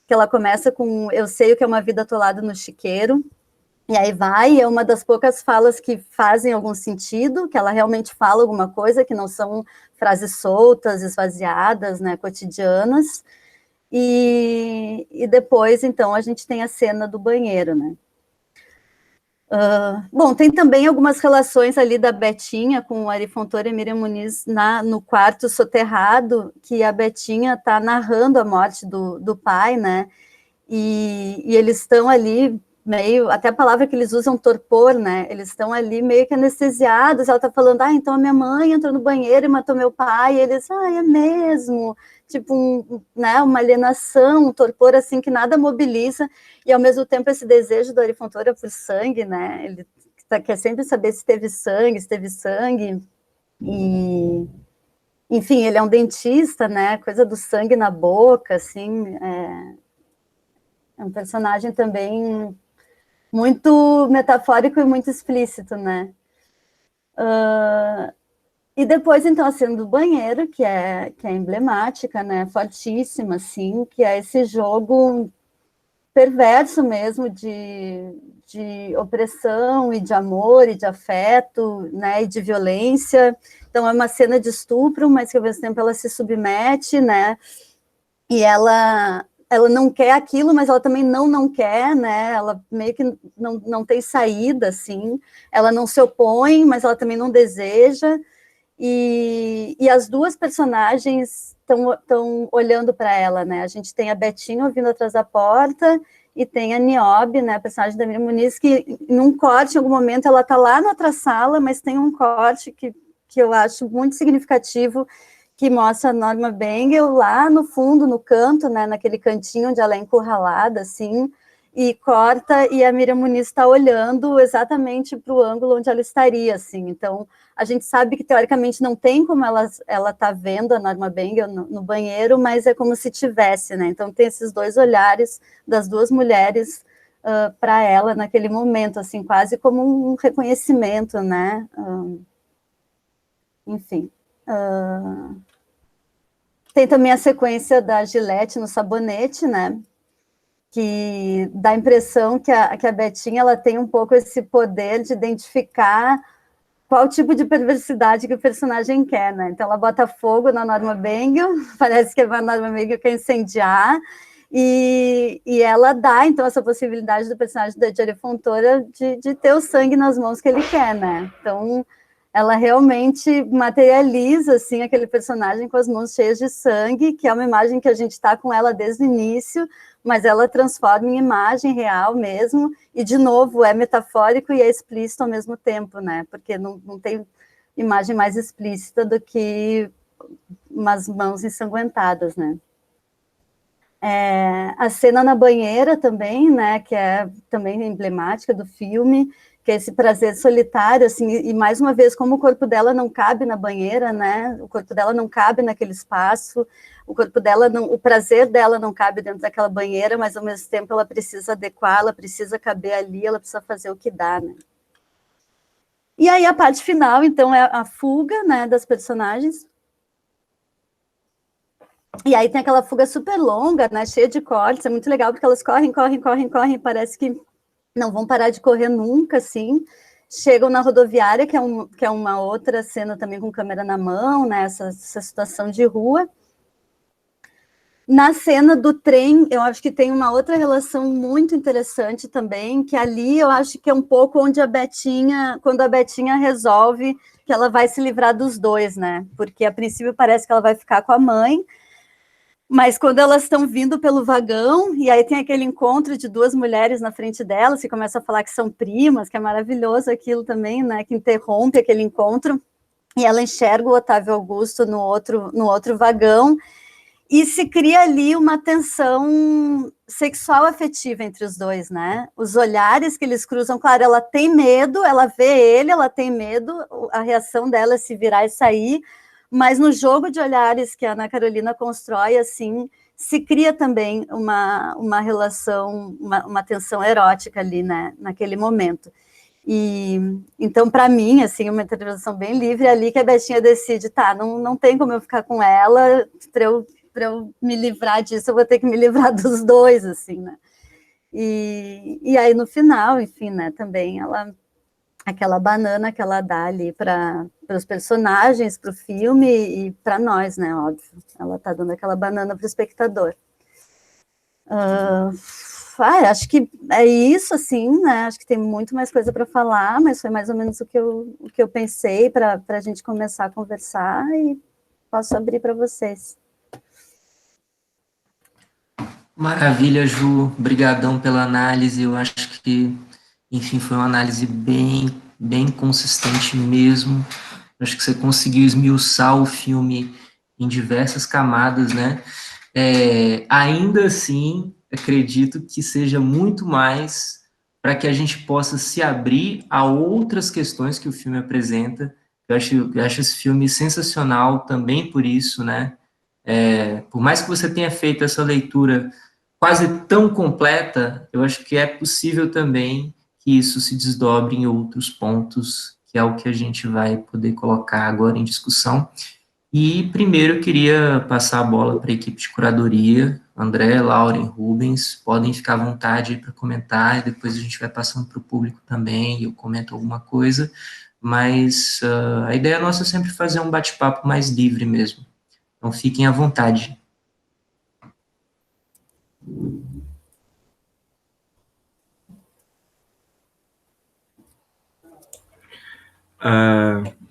que ela começa com eu sei o que é uma vida atolada no chiqueiro, e aí vai, é uma das poucas falas que fazem algum sentido, que ela realmente fala alguma coisa, que não são frases soltas, esvaziadas, né, cotidianas. E depois, então, a gente tem a cena do banheiro, né? Bom, tem também algumas relações ali da Betinha com o Ari Fontoura e Miriam Muniz no quarto soterrado, que a Betinha está narrando a morte do pai, né? E eles estão ali meio, até a palavra que eles usam, torpor, né? Eles estão ali meio que anestesiados. Ela está falando, então a minha mãe entrou no banheiro e matou meu pai. E eles, é mesmo. Tipo, né, uma alienação, um torpor assim que nada mobiliza. E ao mesmo tempo esse desejo do Ari Fontoura por sangue, né? Ele quer sempre saber se teve sangue, E, enfim, ele é um dentista, né? Coisa do sangue na boca, assim. É um personagem também muito metafórico e muito explícito, né? E depois, então, a cena do banheiro, que é emblemática, né? Fortíssima, assim, que é esse jogo perverso mesmo de opressão e de amor e de afeto, né? E de violência. Então, é uma cena de estupro, mas que ao mesmo tempo ela se submete, né? E ela não quer aquilo, mas ela também não quer, né? Ela meio que não tem saída, assim. Ela não se opõe, mas ela também não deseja. E as duas personagens estão olhando para ela, né? A gente tem a Betinha ouvindo atrás da porta e tem a Niobe, né? A personagem da Miriam Muniz, que num corte, em algum momento, ela está lá na outra sala, mas tem um corte que eu acho muito significativo, que mostra a Norma Bengel lá no fundo, no canto, né, naquele cantinho onde ela é encurralada, assim, e corta, e a Miriam Muniz está olhando exatamente para o ângulo onde ela estaria, assim. Então, a gente sabe que, teoricamente, não tem como ela tá vendo a Norma Bengel no banheiro, mas é como se tivesse, né? Então, tem esses dois olhares das duas mulheres para ela naquele momento, assim, quase como um reconhecimento, né? Enfim... Tem também a sequência da Gillette no sabonete, né? Que dá a impressão que a Betinha ela tem um pouco esse poder de identificar qual tipo de perversidade que o personagem quer, né? Então ela bota fogo na Norma Bengel, parece que a Norma Bengel quer incendiar, e ela dá, então, essa possibilidade do personagem da Ari Fontoura de ter o sangue nas mãos que ele quer, né? Então, ela realmente materializa, assim, aquele personagem com as mãos cheias de sangue, que é uma imagem que a gente está com ela desde o início, mas ela transforma em imagem real mesmo, e, de novo, é metafórico e é explícito ao mesmo tempo, né? Porque não tem imagem mais explícita do que umas mãos ensanguentadas, né? A cena na banheira também, né, que é também emblemática do filme, que é esse prazer solitário, assim, e mais uma vez, como o corpo dela não cabe na banheira, né, o corpo dela não cabe naquele espaço, o corpo dela, o prazer dela não cabe dentro daquela banheira, mas ao mesmo tempo ela precisa adequar, ela precisa caber ali, ela precisa fazer o que dá, né. E aí a parte final, então, é a fuga, né, das personagens. E aí tem aquela fuga super longa, né, cheia de cortes, é muito legal, porque elas correm, parece que não vão parar de correr nunca, assim. Chegam na rodoviária, que é uma outra cena também com câmera na mão, né, essa situação de rua. Na cena do trem, eu acho que tem uma outra relação muito interessante também, que ali eu acho que é um pouco onde quando a Betinha resolve que ela vai se livrar dos dois, né, porque a princípio parece que ela vai ficar com a mãe, Mas quando elas estão vindo pelo vagão, e aí tem aquele encontro de duas mulheres na frente delas, que começa a falar que são primas, que é maravilhoso aquilo também, né? Que interrompe aquele encontro, e ela enxerga o Otávio Augusto no outro vagão, e se cria ali uma tensão sexual afetiva entre os dois, né? Os olhares que eles cruzam, claro, ela tem medo, ela vê ele, ela tem medo, a reação dela é se virar e sair, mas no jogo de olhares que a Ana Carolina constrói, assim, se cria também uma relação, uma tensão erótica ali, né, naquele momento. E então, para mim, assim, uma interpretação bem livre ali, que a Betinha decide, tá, não tem como eu ficar com ela, para eu me livrar disso, eu vou ter que me livrar dos dois, assim, né? E aí, no final, enfim, né, também aquela banana que ela dá ali para os personagens, para o filme e para nós, né, óbvio. Ela está dando aquela banana para o espectador. Acho que é isso, assim, né? Acho que tem muito mais coisa para falar, mas foi mais ou menos o que eu pensei para a gente começar a conversar e posso abrir para vocês. Maravilha, Ju. Obrigadão pela análise. Eu acho que, enfim, foi uma análise bem consistente mesmo. Eu acho que você conseguiu esmiuçar o filme em diversas camadas, né? Ainda assim, acredito que seja muito mais para que a gente possa se abrir a outras questões que o filme apresenta. Eu acho esse filme sensacional também por isso, né? Por mais que você tenha feito essa leitura quase tão completa, eu acho que é possível também que isso se desdobre em outros pontos, que é o que a gente vai poder colocar agora em discussão. E primeiro eu queria passar a bola para a equipe de curadoria, André, Lauren, Rubens, podem ficar à vontade para comentar, e depois a gente vai passando para o público também, e eu comento alguma coisa, mas a ideia nossa é sempre fazer um bate-papo mais livre mesmo, então fiquem à vontade.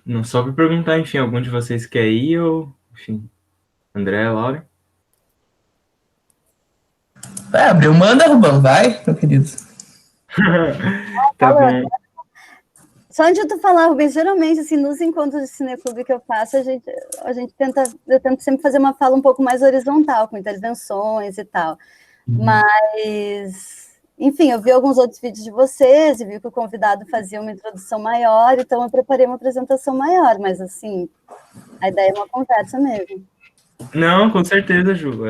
Não só para perguntar, enfim, algum de vocês quer ir ou, enfim, André, Laura? Abriu, manda, Rubão, vai, meu querido. Tá bom. Só antes de tu falar, Rubens, geralmente, assim, nos encontros de cineclube que eu faço, eu tento sempre fazer uma fala um pouco mais horizontal, com intervenções e tal. Mas, enfim, eu vi alguns outros vídeos de vocês e vi que o convidado fazia uma introdução maior, então eu preparei uma apresentação maior, mas, assim, a ideia é uma conversa mesmo. Não, com certeza, Ju.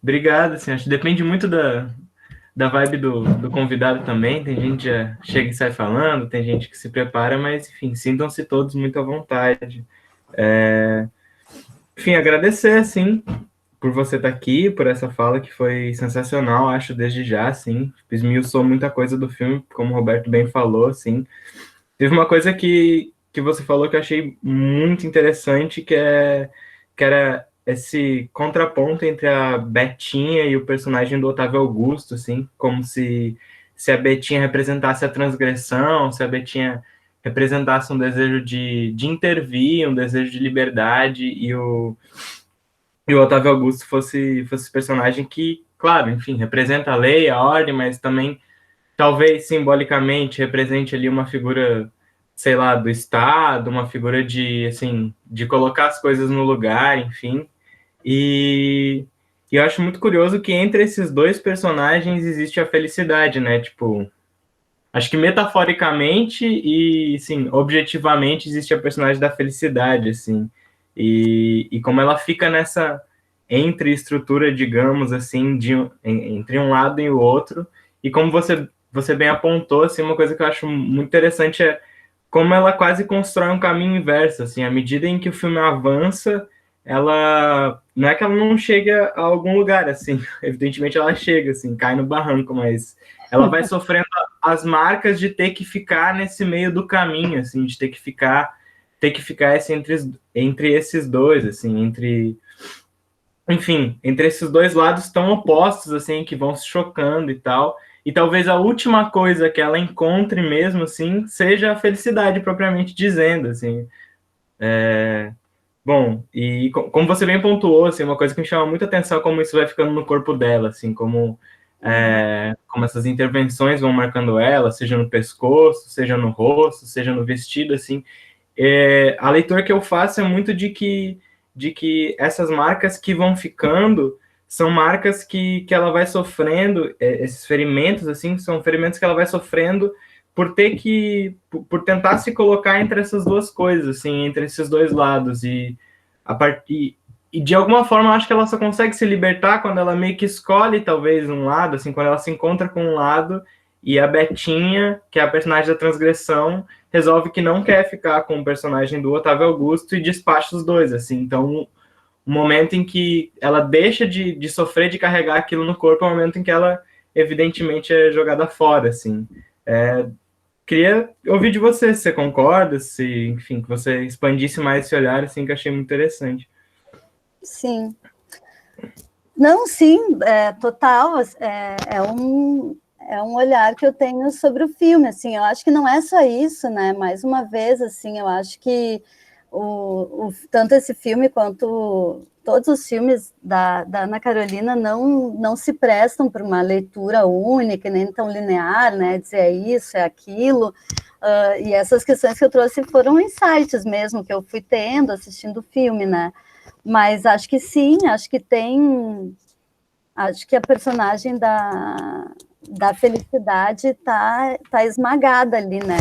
Obrigado, assim, acho que depende muito da vibe do convidado também. Tem gente que chega e sai falando, tem gente que se prepara, mas, enfim, sintam-se todos muito à vontade. Enfim, agradecer, assim, por você estar aqui, por essa fala que foi sensacional, acho, desde já, assim. Esmiuçou muita coisa do filme, como o Roberto bem falou, assim. Teve uma coisa que você falou que eu achei muito interessante, que era esse contraponto entre a Betinha e o personagem do Otávio Augusto, assim, como se a Betinha representasse a transgressão, se a Betinha representasse um desejo de intervir, um desejo de liberdade, e o Otávio Augusto fosse esse personagem que, claro, enfim, representa a lei, a ordem, mas também, talvez, simbolicamente, represente ali uma figura, sei lá, do Estado, uma figura de, assim, de colocar as coisas no lugar, enfim. E eu acho muito curioso que entre esses dois personagens existe a felicidade, né? Tipo, acho que metaforicamente e, sim, objetivamente existe a personagem da felicidade, assim. E como ela fica nessa entre estrutura, digamos assim, entre um lado e o outro. E como você bem apontou, assim, uma coisa que eu acho muito interessante é como ela quase constrói um caminho inverso, assim, à medida em que o filme avança, ela não é que ela não chega a algum lugar, assim, evidentemente ela chega, assim, cai no barranco, mas ela vai sofrendo as marcas de ter que ficar nesse meio do caminho, assim, de ter que ficar entre esses dois, assim, enfim, entre esses dois lados tão opostos, assim, que vão se chocando e tal. E talvez a última coisa que ela encontre mesmo, assim, seja a felicidade propriamente dizendo, assim. Bom, e como você bem pontuou, assim, uma coisa que me chama muita atenção é como isso vai ficando no corpo dela, assim, como essas intervenções vão marcando ela, seja no pescoço, seja no rosto, seja no vestido, assim. A leitura que eu faço é muito de que essas marcas que vão ficando são marcas que ela vai sofrendo, esses ferimentos, assim, são ferimentos que ela vai sofrendo por tentar se colocar entre essas duas coisas, assim, entre esses dois lados, e de alguma forma eu acho que ela só consegue se libertar quando ela meio que escolhe talvez um lado, assim, quando ela se encontra com um lado, e a Betinha, que é a personagem da transgressão, resolve que não quer ficar com o personagem do Otávio Augusto e despacha os dois, assim, então o momento em que ela deixa de sofrer, de carregar aquilo no corpo, é o momento em que ela, evidentemente, é jogada fora, assim. Queria ouvir de você, se você concorda, se, enfim, que você expandisse mais esse olhar, assim, que eu achei muito interessante. Sim. Não, sim, total, é um olhar que eu tenho sobre o filme, assim, eu acho que não é só isso, né, mais uma vez, assim, eu acho que tanto esse filme quanto todos os filmes da Ana Carolina não se prestam para uma leitura única, nem tão linear, né, dizer é isso, é aquilo, e essas questões que eu trouxe foram insights mesmo, que eu fui tendo assistindo o filme, né, mas acho que sim, acho que a personagem da Felicidade está esmagada ali, né,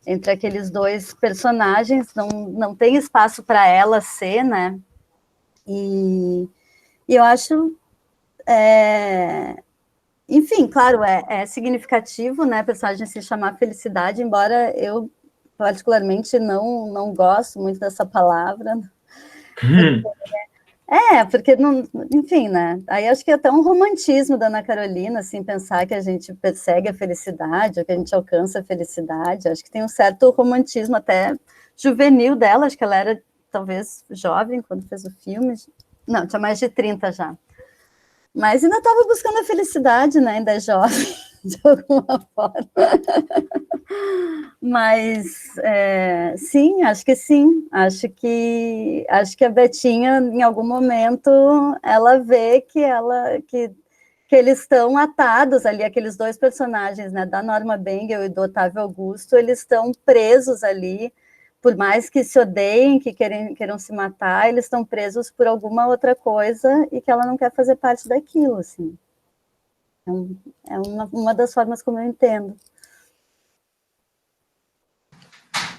entre aqueles dois personagens, não tem espaço para ela ser, né, e eu acho, enfim, claro, é significativo, né, a personagem se chamar Felicidade, embora eu particularmente não gosto muito dessa palavra, porque, não, enfim, né, aí acho que é até um romantismo da Ana Carolina, assim, pensar que a gente persegue a felicidade, ou que a gente alcança a felicidade, acho que tem um certo romantismo até juvenil dela, acho que ela era, talvez, jovem quando fez o filme, não, tinha mais de 30 já, mas ainda estava buscando a felicidade, né, ainda é jovem, de alguma forma. Mas sim, acho que sim. Acho que a Betinha, em algum momento, ela vê que eles estão atados ali, aqueles dois personagens, né, da Norma Bengel e do Otávio Augusto, eles estão presos ali, por mais que se odeiem, que queiram se matar, eles estão presos por alguma outra coisa e que ela não quer fazer parte daquilo, assim. É uma das formas como eu entendo.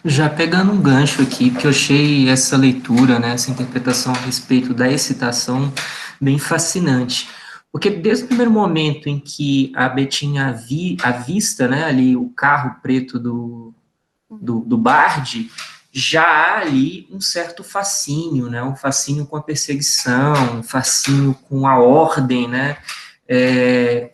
Já pegando um gancho aqui, porque eu achei essa leitura, né, essa interpretação a respeito da excitação bem fascinante. Porque desde o primeiro momento em que a Betinha avista, né, ali o carro preto do Bard, já há ali um certo fascínio, né, um fascínio com a perseguição, um fascínio com a ordem, né,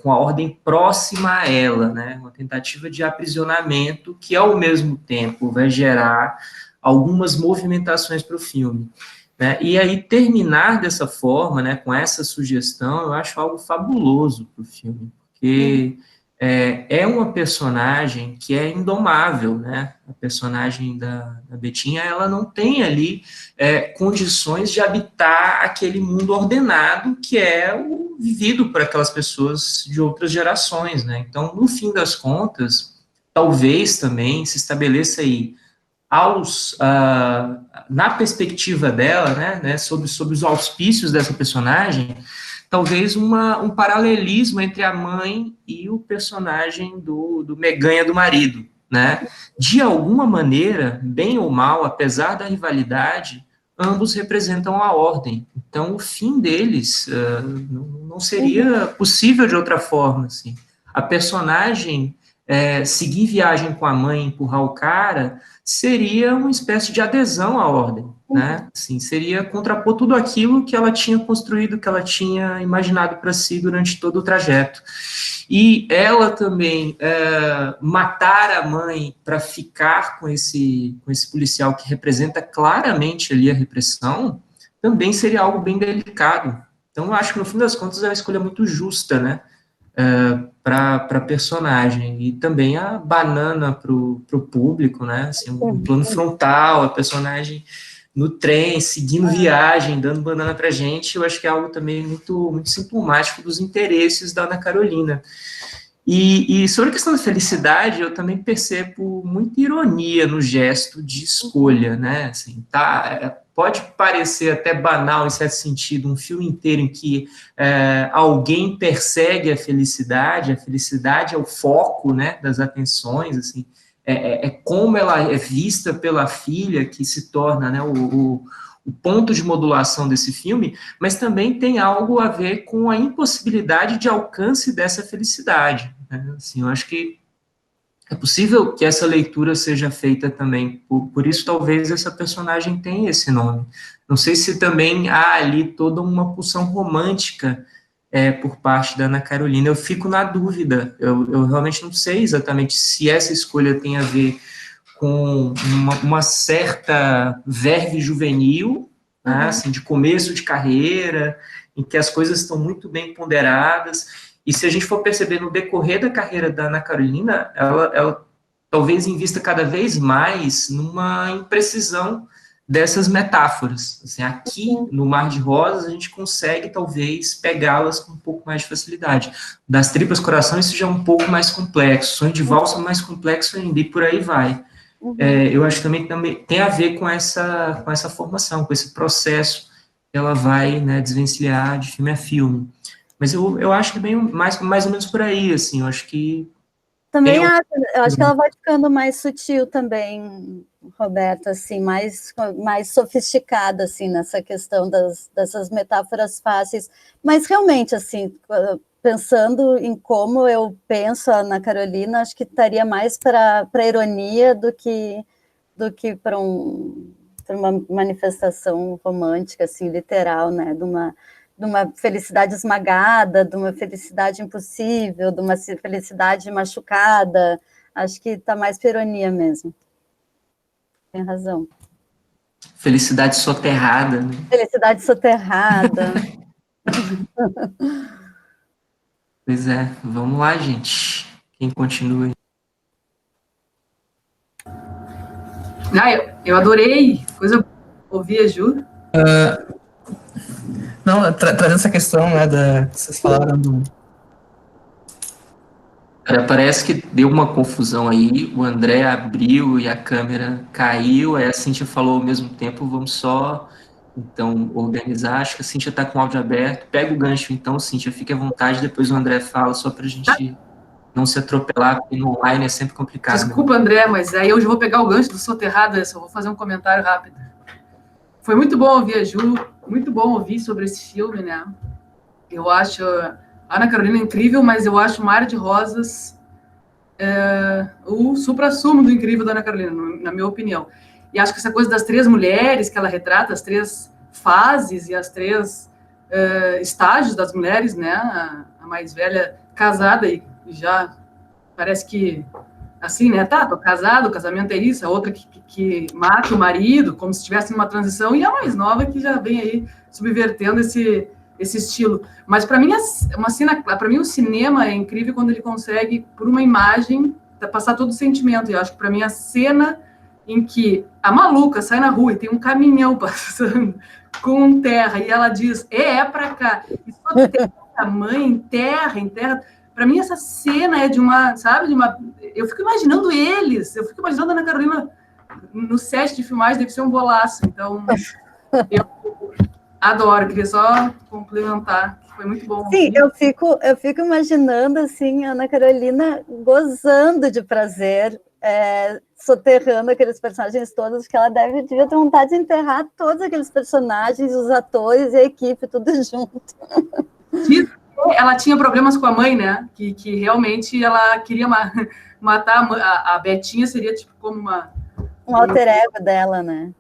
com a ordem próxima a ela, né, uma tentativa de aprisionamento que, ao mesmo tempo, vai gerar algumas movimentações para o filme. Né? E aí, terminar dessa forma, né, com essa sugestão, eu acho algo fabuloso para o filme, porque é uma personagem que é indomável, né? A personagem da Betinha, ela não tem ali condições de habitar aquele mundo ordenado que é o vivido por aquelas pessoas de outras gerações, né? Então, no fim das contas, talvez também se estabeleça aí na perspectiva dela, né, sobre os auspícios dessa personagem, talvez um paralelismo entre a mãe e o personagem do Meganha do marido, né? De alguma maneira, bem ou mal, apesar da rivalidade, ambos representam a ordem. Então, o fim deles não seria possível de outra forma, assim. A personagem seguir viagem com a mãe, empurrar o cara, seria uma espécie de adesão à ordem, né? Assim, seria contrapor tudo aquilo que ela tinha construído, que ela tinha imaginado para si durante todo o trajeto. E ela também matar a mãe para ficar com esse policial que representa claramente ali a repressão, também seria algo bem delicado. Então, eu acho que, no fim das contas, é uma escolha muito justa, né? Para personagem, e também a banana para o público, né? Assim, um plano frontal, a personagem no trem, seguindo viagem, dando banana pra gente, eu acho que é algo também muito, muito sintomático dos interesses da Ana Carolina. E sobre a questão da felicidade, eu também percebo muita ironia no gesto de escolha, né? Assim, pode parecer até banal, em certo sentido, um filme inteiro em que alguém persegue a felicidade é o foco, né, das atenções, assim, como ela é vista pela filha que se torna, né, o ponto de modulação desse filme, mas também tem algo a ver com a impossibilidade de alcance dessa felicidade, né? Assim, eu acho que é possível que essa leitura seja feita também, por isso talvez essa personagem tenha esse nome. Não sei se também há ali toda uma pulsão romântica por parte da Ana Carolina, eu fico na dúvida, eu realmente não sei exatamente se essa escolha tem a ver com uma certa verve juvenil, né, assim, de começo de carreira, em que as coisas estão muito bem ponderadas, e se a gente for perceber no decorrer da carreira da Ana Carolina, ela talvez invista cada vez mais numa imprecisão dessas metáforas. Assim, aqui, no Mar de Rosas, a gente consegue, talvez, pegá-las com um pouco mais de facilidade. Das Tripas Coração, isso já é um pouco mais complexo. Sonho de Valsa é mais complexo ainda, e por aí vai. Eu acho que também tem a ver com essa formação, com esse processo que ela vai, né, desvencilhar de filme a filme. Mas eu acho que bem mais ou menos por aí, assim, eu acho que... Também eu acho que ela vai ficando mais sutil também, Roberto, assim, mais sofisticada, assim, nessa questão dessas metáforas fáceis. Mas realmente, assim, pensando em como eu penso a Ana Carolina, acho que estaria mais para a ironia do que para uma manifestação romântica, assim, literal, né, de uma felicidade esmagada, de uma felicidade impossível, de uma felicidade machucada. Acho que está mais para ironia mesmo. Tem razão. Felicidade soterrada, né? Felicidade soterrada. Pois é, vamos lá, gente. Quem continua? Eu adorei. Coisa ouvir a Ju. Não, trazendo essa questão, né, que vocês falaram do... Parece que deu uma confusão aí, o André abriu e a câmera caiu, aí a Cíntia falou ao mesmo tempo, vamos só, então, organizar. Acho que a Cíntia está com o áudio aberto. Pega o gancho, então, Cíntia, fique à vontade, depois o André fala, só para a gente não se atropelar, porque no online é sempre complicado. Desculpa, André, mas aí eu já vou pegar o gancho do soterrado, eu só vou fazer um comentário rápido. Foi muito bom ouvir a Ju, muito bom ouvir sobre esse filme, né? Eu acho a Ana Carolina incrível, mas eu acho Mar de Rosas o suprassumo do incrível da Ana Carolina, na minha opinião. E acho que essa coisa das três mulheres que ela retrata, as três fases e as três estágios das mulheres, né? A mais velha casada e já parece que assim, né? Tá, tô casado, o casamento é isso. A outra que mata o marido, como se estivesse numa transição, e a mais nova que já vem aí subvertendo esse estilo. Mas para mim, uma cena, para mim o cinema é incrível quando ele consegue, por uma imagem, passar todo o sentimento. E eu acho que para mim a cena em que a maluca sai na rua e tem um caminhão passando com terra e ela diz, para cá. E só tem a mãe enterra. Para mim, essa cena é de uma, sabe, eu fico imaginando eles, eu fico imaginando a Ana Carolina no set de filmagem, deve ser um bolaço. Então, eu adoro, queria só complementar, que foi muito bom. Sim, eu fico imaginando, assim, a Ana Carolina gozando de prazer, soterrando aqueles personagens todos, que ela devia ter vontade de enterrar todos aqueles personagens, os atores e a equipe, tudo junto. Ela tinha problemas com a mãe, né? Que realmente ela queria matar a Betinha, seria tipo como um alter ego dela, né?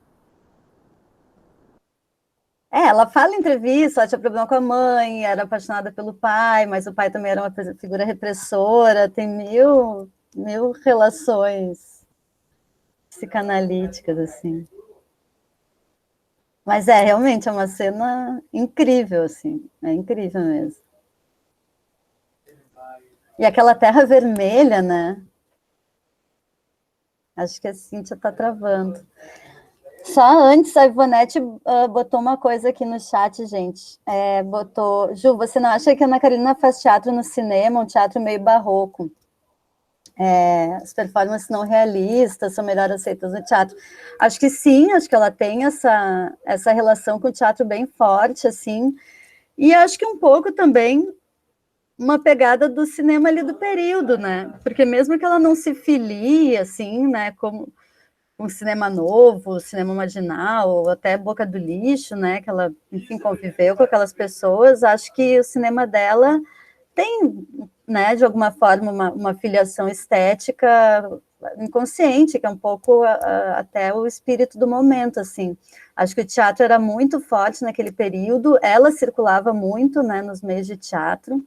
Ela fala em entrevista, ela tinha problema com a mãe, era apaixonada pelo pai, mas o pai também era uma figura repressora, tem mil relações psicanalíticas, assim. Mas realmente é uma cena incrível, assim, é incrível mesmo. E aquela terra vermelha, né? Acho que a Cíntia está travando. Só antes, a Ivonete botou uma coisa aqui no chat, gente. Ju, você não acha que a Ana Carolina faz teatro no cinema, um teatro meio barroco? As performances não realistas são melhor aceitas no teatro. Acho que sim, acho que ela tem essa relação com o teatro bem forte, assim, e acho que um pouco também uma pegada do cinema ali do período, né? Porque mesmo que ela não se filie, assim, né, como um cinema novo, cinema marginal, ou até Boca do Lixo, né, que ela, enfim, conviveu com aquelas pessoas, acho que o cinema dela tem, né, de alguma forma, uma filiação estética inconsciente, que é um pouco até o espírito do momento, assim. Acho que o teatro era muito forte naquele período, ela circulava muito, né, nos meios de teatro,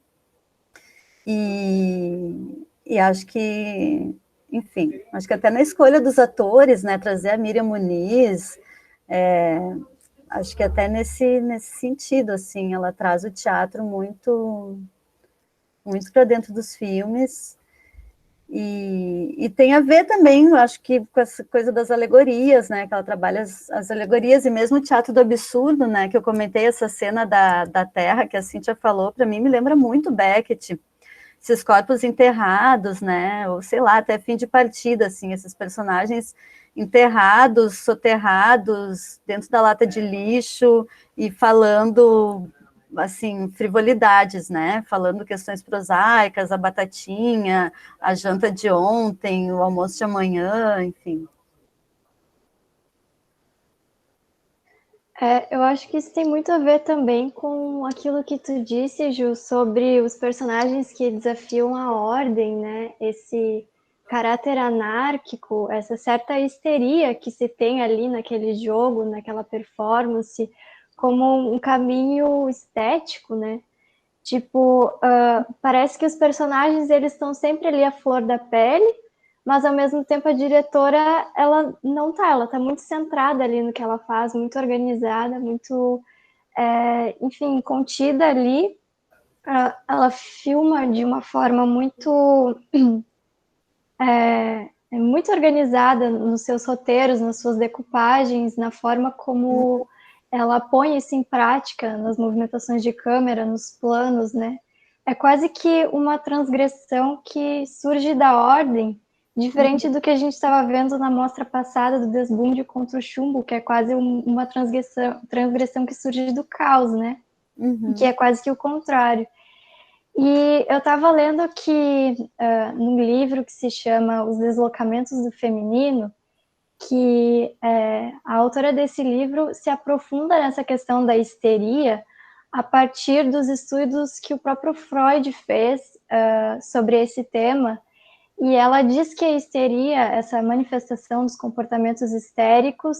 e acho que, enfim, acho que até na escolha dos atores, né, trazer a Miriam Muniz, acho que até nesse sentido, assim, ela traz o teatro muito para dentro dos filmes, e tem a ver também, acho que com essa coisa das alegorias, né, que ela trabalha as alegorias, e mesmo o teatro do absurdo, né, que eu comentei essa cena da Terra, que a Cíntia falou, para mim me lembra muito Beckett, esses corpos enterrados, né, ou sei lá, até fim de partida, assim, esses personagens enterrados, soterrados, dentro da lata de lixo, e falando, assim, frivolidades, né, falando questões prosaicas, a batatinha, a janta de ontem, o almoço de amanhã, enfim. Eu acho que isso tem muito a ver também com aquilo que tu disse, Ju, sobre os personagens que desafiam a ordem, né? Esse caráter anárquico, essa certa histeria que se tem ali naquele jogo, naquela performance, como um caminho estético, né? Tipo, parece que os personagens, eles estão sempre ali à flor da pele, mas ao mesmo tempo a diretora, ela não tá, ela tá muito centrada ali no que ela faz, muito organizada, muito, enfim, contida ali. Ela filma de uma forma muito organizada nos seus roteiros, nas suas decoupagens, na forma como ela põe isso em prática, nas movimentações de câmera, nos planos, né? É quase que uma transgressão que surge da ordem, diferente do que a gente estava vendo na mostra passada do Desbunde contra o Chumbo, que é quase uma transgressão que surge do caos, né? Que é quase que o contrário. E eu estava lendo que, num livro que se chama Os Deslocamentos do Feminino, que a autora desse livro se aprofunda nessa questão da histeria a partir dos estudos que o próprio Freud fez sobre esse tema, e ela diz que a histeria, essa manifestação dos comportamentos histéricos,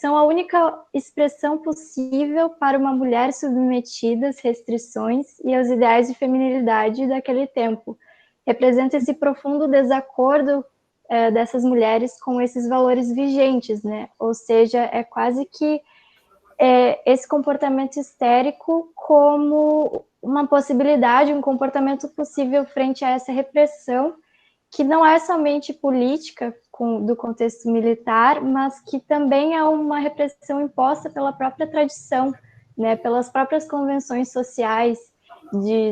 são a única expressão possível para uma mulher submetida às restrições e aos ideais de feminilidade daquele tempo. Representa esse profundo desacordo dessas mulheres com esses valores vigentes, né? Ou seja, é quase que esse comportamento histérico como uma possibilidade, um comportamento possível frente a essa repressão, que não é somente política do contexto militar, mas que também é uma repressão imposta pela própria tradição, né, pelas próprias convenções sociais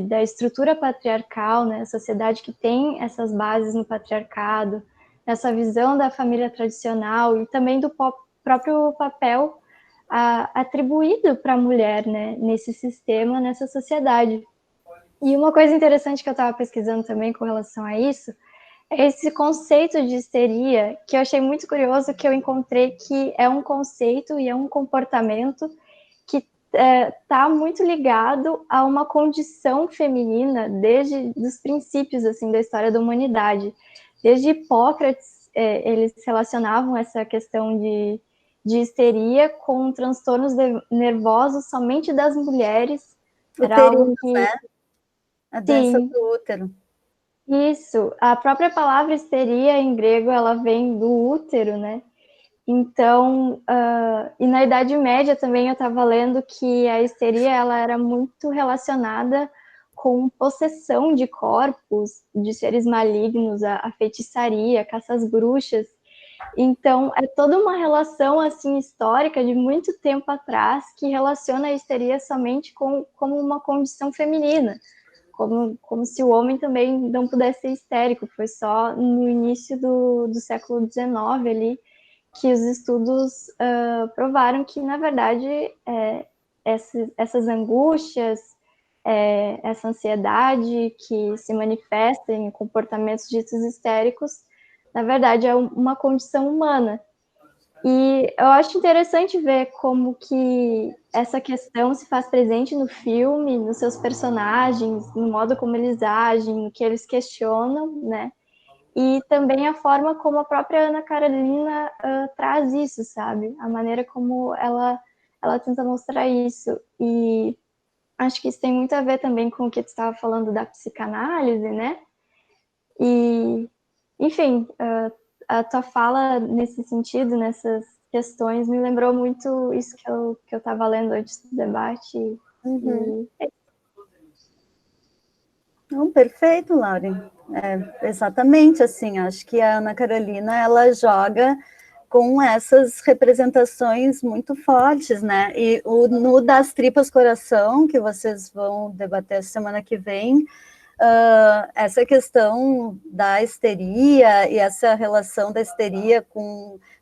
da estrutura patriarcal, né, a sociedade que tem essas bases no patriarcado, essa visão da família tradicional e também do próprio papel atribuído para a mulher, né, nesse sistema, nessa sociedade. E uma coisa interessante que eu estava pesquisando também com relação a isso é esse conceito de histeria, que eu achei muito curioso, que eu encontrei que é um conceito e é um comportamento que está muito ligado a uma condição feminina desde os princípios assim, da história da humanidade. Desde Hipócrates, eles relacionavam essa questão de histeria com transtornos nervosos somente das mulheres. Era algo que... né? A doença do útero. Isso, a própria palavra histeria em grego, ela vem do útero, né? Então, e na Idade Média também eu estava lendo que a histeria, ela era muito relacionada com possessão de corpos, de seres malignos, a feitiçaria, a caça às bruxas. Então, é toda uma relação, assim, histórica de muito tempo atrás que relaciona a histeria somente como uma condição feminina, como se o homem também não pudesse ser histérico. Foi só no início do século XIX ali que os estudos provaram que, na verdade, essas angústias, essa ansiedade que se manifesta em comportamentos ditos histéricos, na verdade, é uma condição humana. E eu acho interessante ver como que essa questão se faz presente no filme, nos seus personagens, no modo como eles agem, no que eles questionam, né? E também a forma como a própria Ana Carolina traz isso, sabe? A maneira como ela tenta mostrar isso. E acho que isso tem muito a ver também com o que tu estava falando da psicanálise, né? E, enfim, a tua fala nesse sentido, nessas questões, me lembrou muito isso que eu estava lendo antes do debate. Uhum. Não, perfeito, Lauren. Exatamente assim, acho que a Ana Carolina, ela joga com essas representações muito fortes, né? E no Das Tripas Coração, que vocês vão debater semana que vem, essa questão da histeria e essa relação da histeria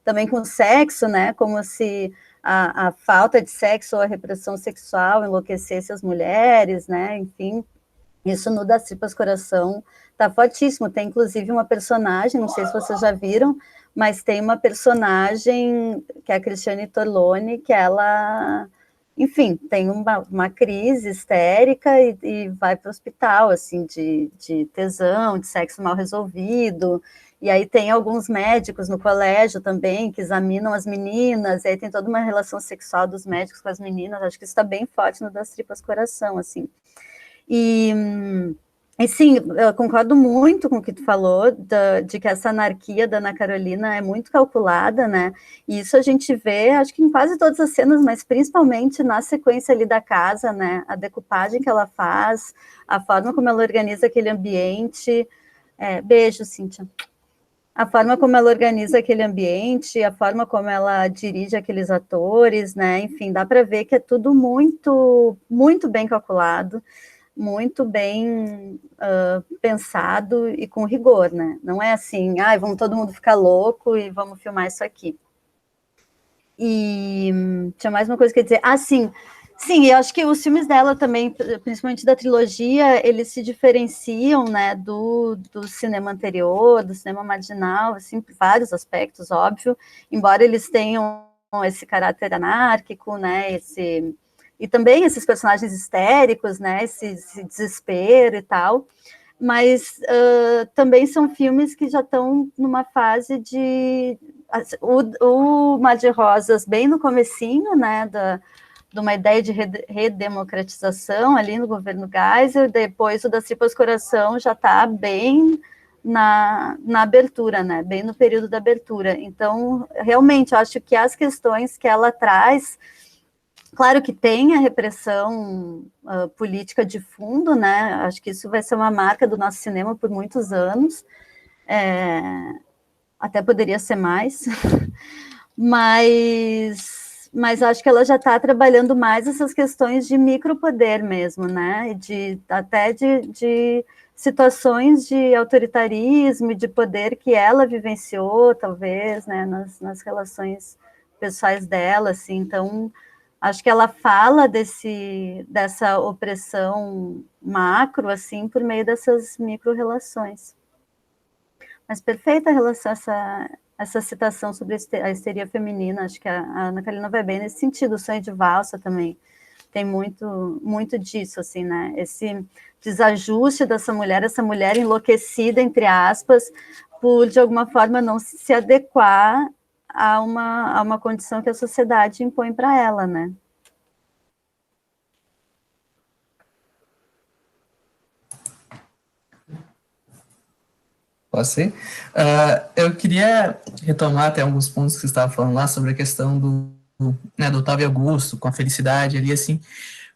também com o sexo, né? Como se a falta de sexo ou a repressão sexual enlouquecesse as mulheres, né? Enfim, isso no Das Tripas Coração tá fortíssimo. Tem inclusive uma personagem, não sei se vocês já viram, mas tem uma personagem que é a Cristiane Torlone, que ela, enfim, tem uma crise histérica e vai para o hospital, assim, de tesão, de sexo mal resolvido. E aí tem alguns médicos no colégio também que examinam as meninas, e aí tem toda uma relação sexual dos médicos com as meninas. Acho que isso está bem forte no Das Tripas Coração, assim. E sim, eu concordo muito com o que tu falou, de que essa anarquia da Ana Carolina é muito calculada, né? E isso a gente vê, acho que em quase todas as cenas, mas principalmente na sequência ali da casa, né? A decupagem que ela faz, a forma como ela organiza aquele ambiente. Beijo, Cíntia. A forma como ela organiza aquele ambiente, a forma como ela dirige aqueles atores, né? Enfim, dá para ver que é tudo muito, muito bem calculado, muito bem pensado e com rigor, né? Não é assim, vamos todo mundo ficar louco e vamos filmar isso aqui. E tinha mais uma coisa que eu ia dizer. Sim, eu acho que os filmes dela também, principalmente da trilogia, eles se diferenciam, né, do cinema anterior, do cinema marginal, assim, por vários aspectos, óbvio, embora eles tenham esse caráter anárquico, né, e também esses personagens histéricos, né, esse desespero e tal, mas também são filmes que já estão numa fase de... O Mar de Rosas, bem no comecinho, né, de uma ideia de redemocratização ali no governo Geisel, depois o Das Tripas Coração já está bem na abertura, né, bem no período da abertura. Então, realmente, eu acho que as questões que ela traz... Claro que tem a repressão política de fundo, né? Acho que isso vai ser uma marca do nosso cinema por muitos anos. Até poderia ser mais. Mas acho que ela já está trabalhando mais essas questões de micropoder mesmo, né? Até de situações de autoritarismo e de poder que ela vivenciou, talvez, né? Nas relações pessoais dela, assim. Então... acho que ela fala dessa opressão macro, assim, por meio dessas micro-relações. Mas perfeita a relação, essa citação sobre a histeria feminina, acho que a Ana Carolina vai bem nesse sentido. O Sonho de Valsa também tem muito, muito disso, assim, né? Esse desajuste dessa mulher, essa mulher enlouquecida, entre aspas, por, de alguma forma, não se adequar a uma condição que a sociedade impõe para ela, né? Posso ser? Eu queria retomar até alguns pontos que você estava falando lá sobre a questão do Otávio Augusto, com a felicidade ali, assim,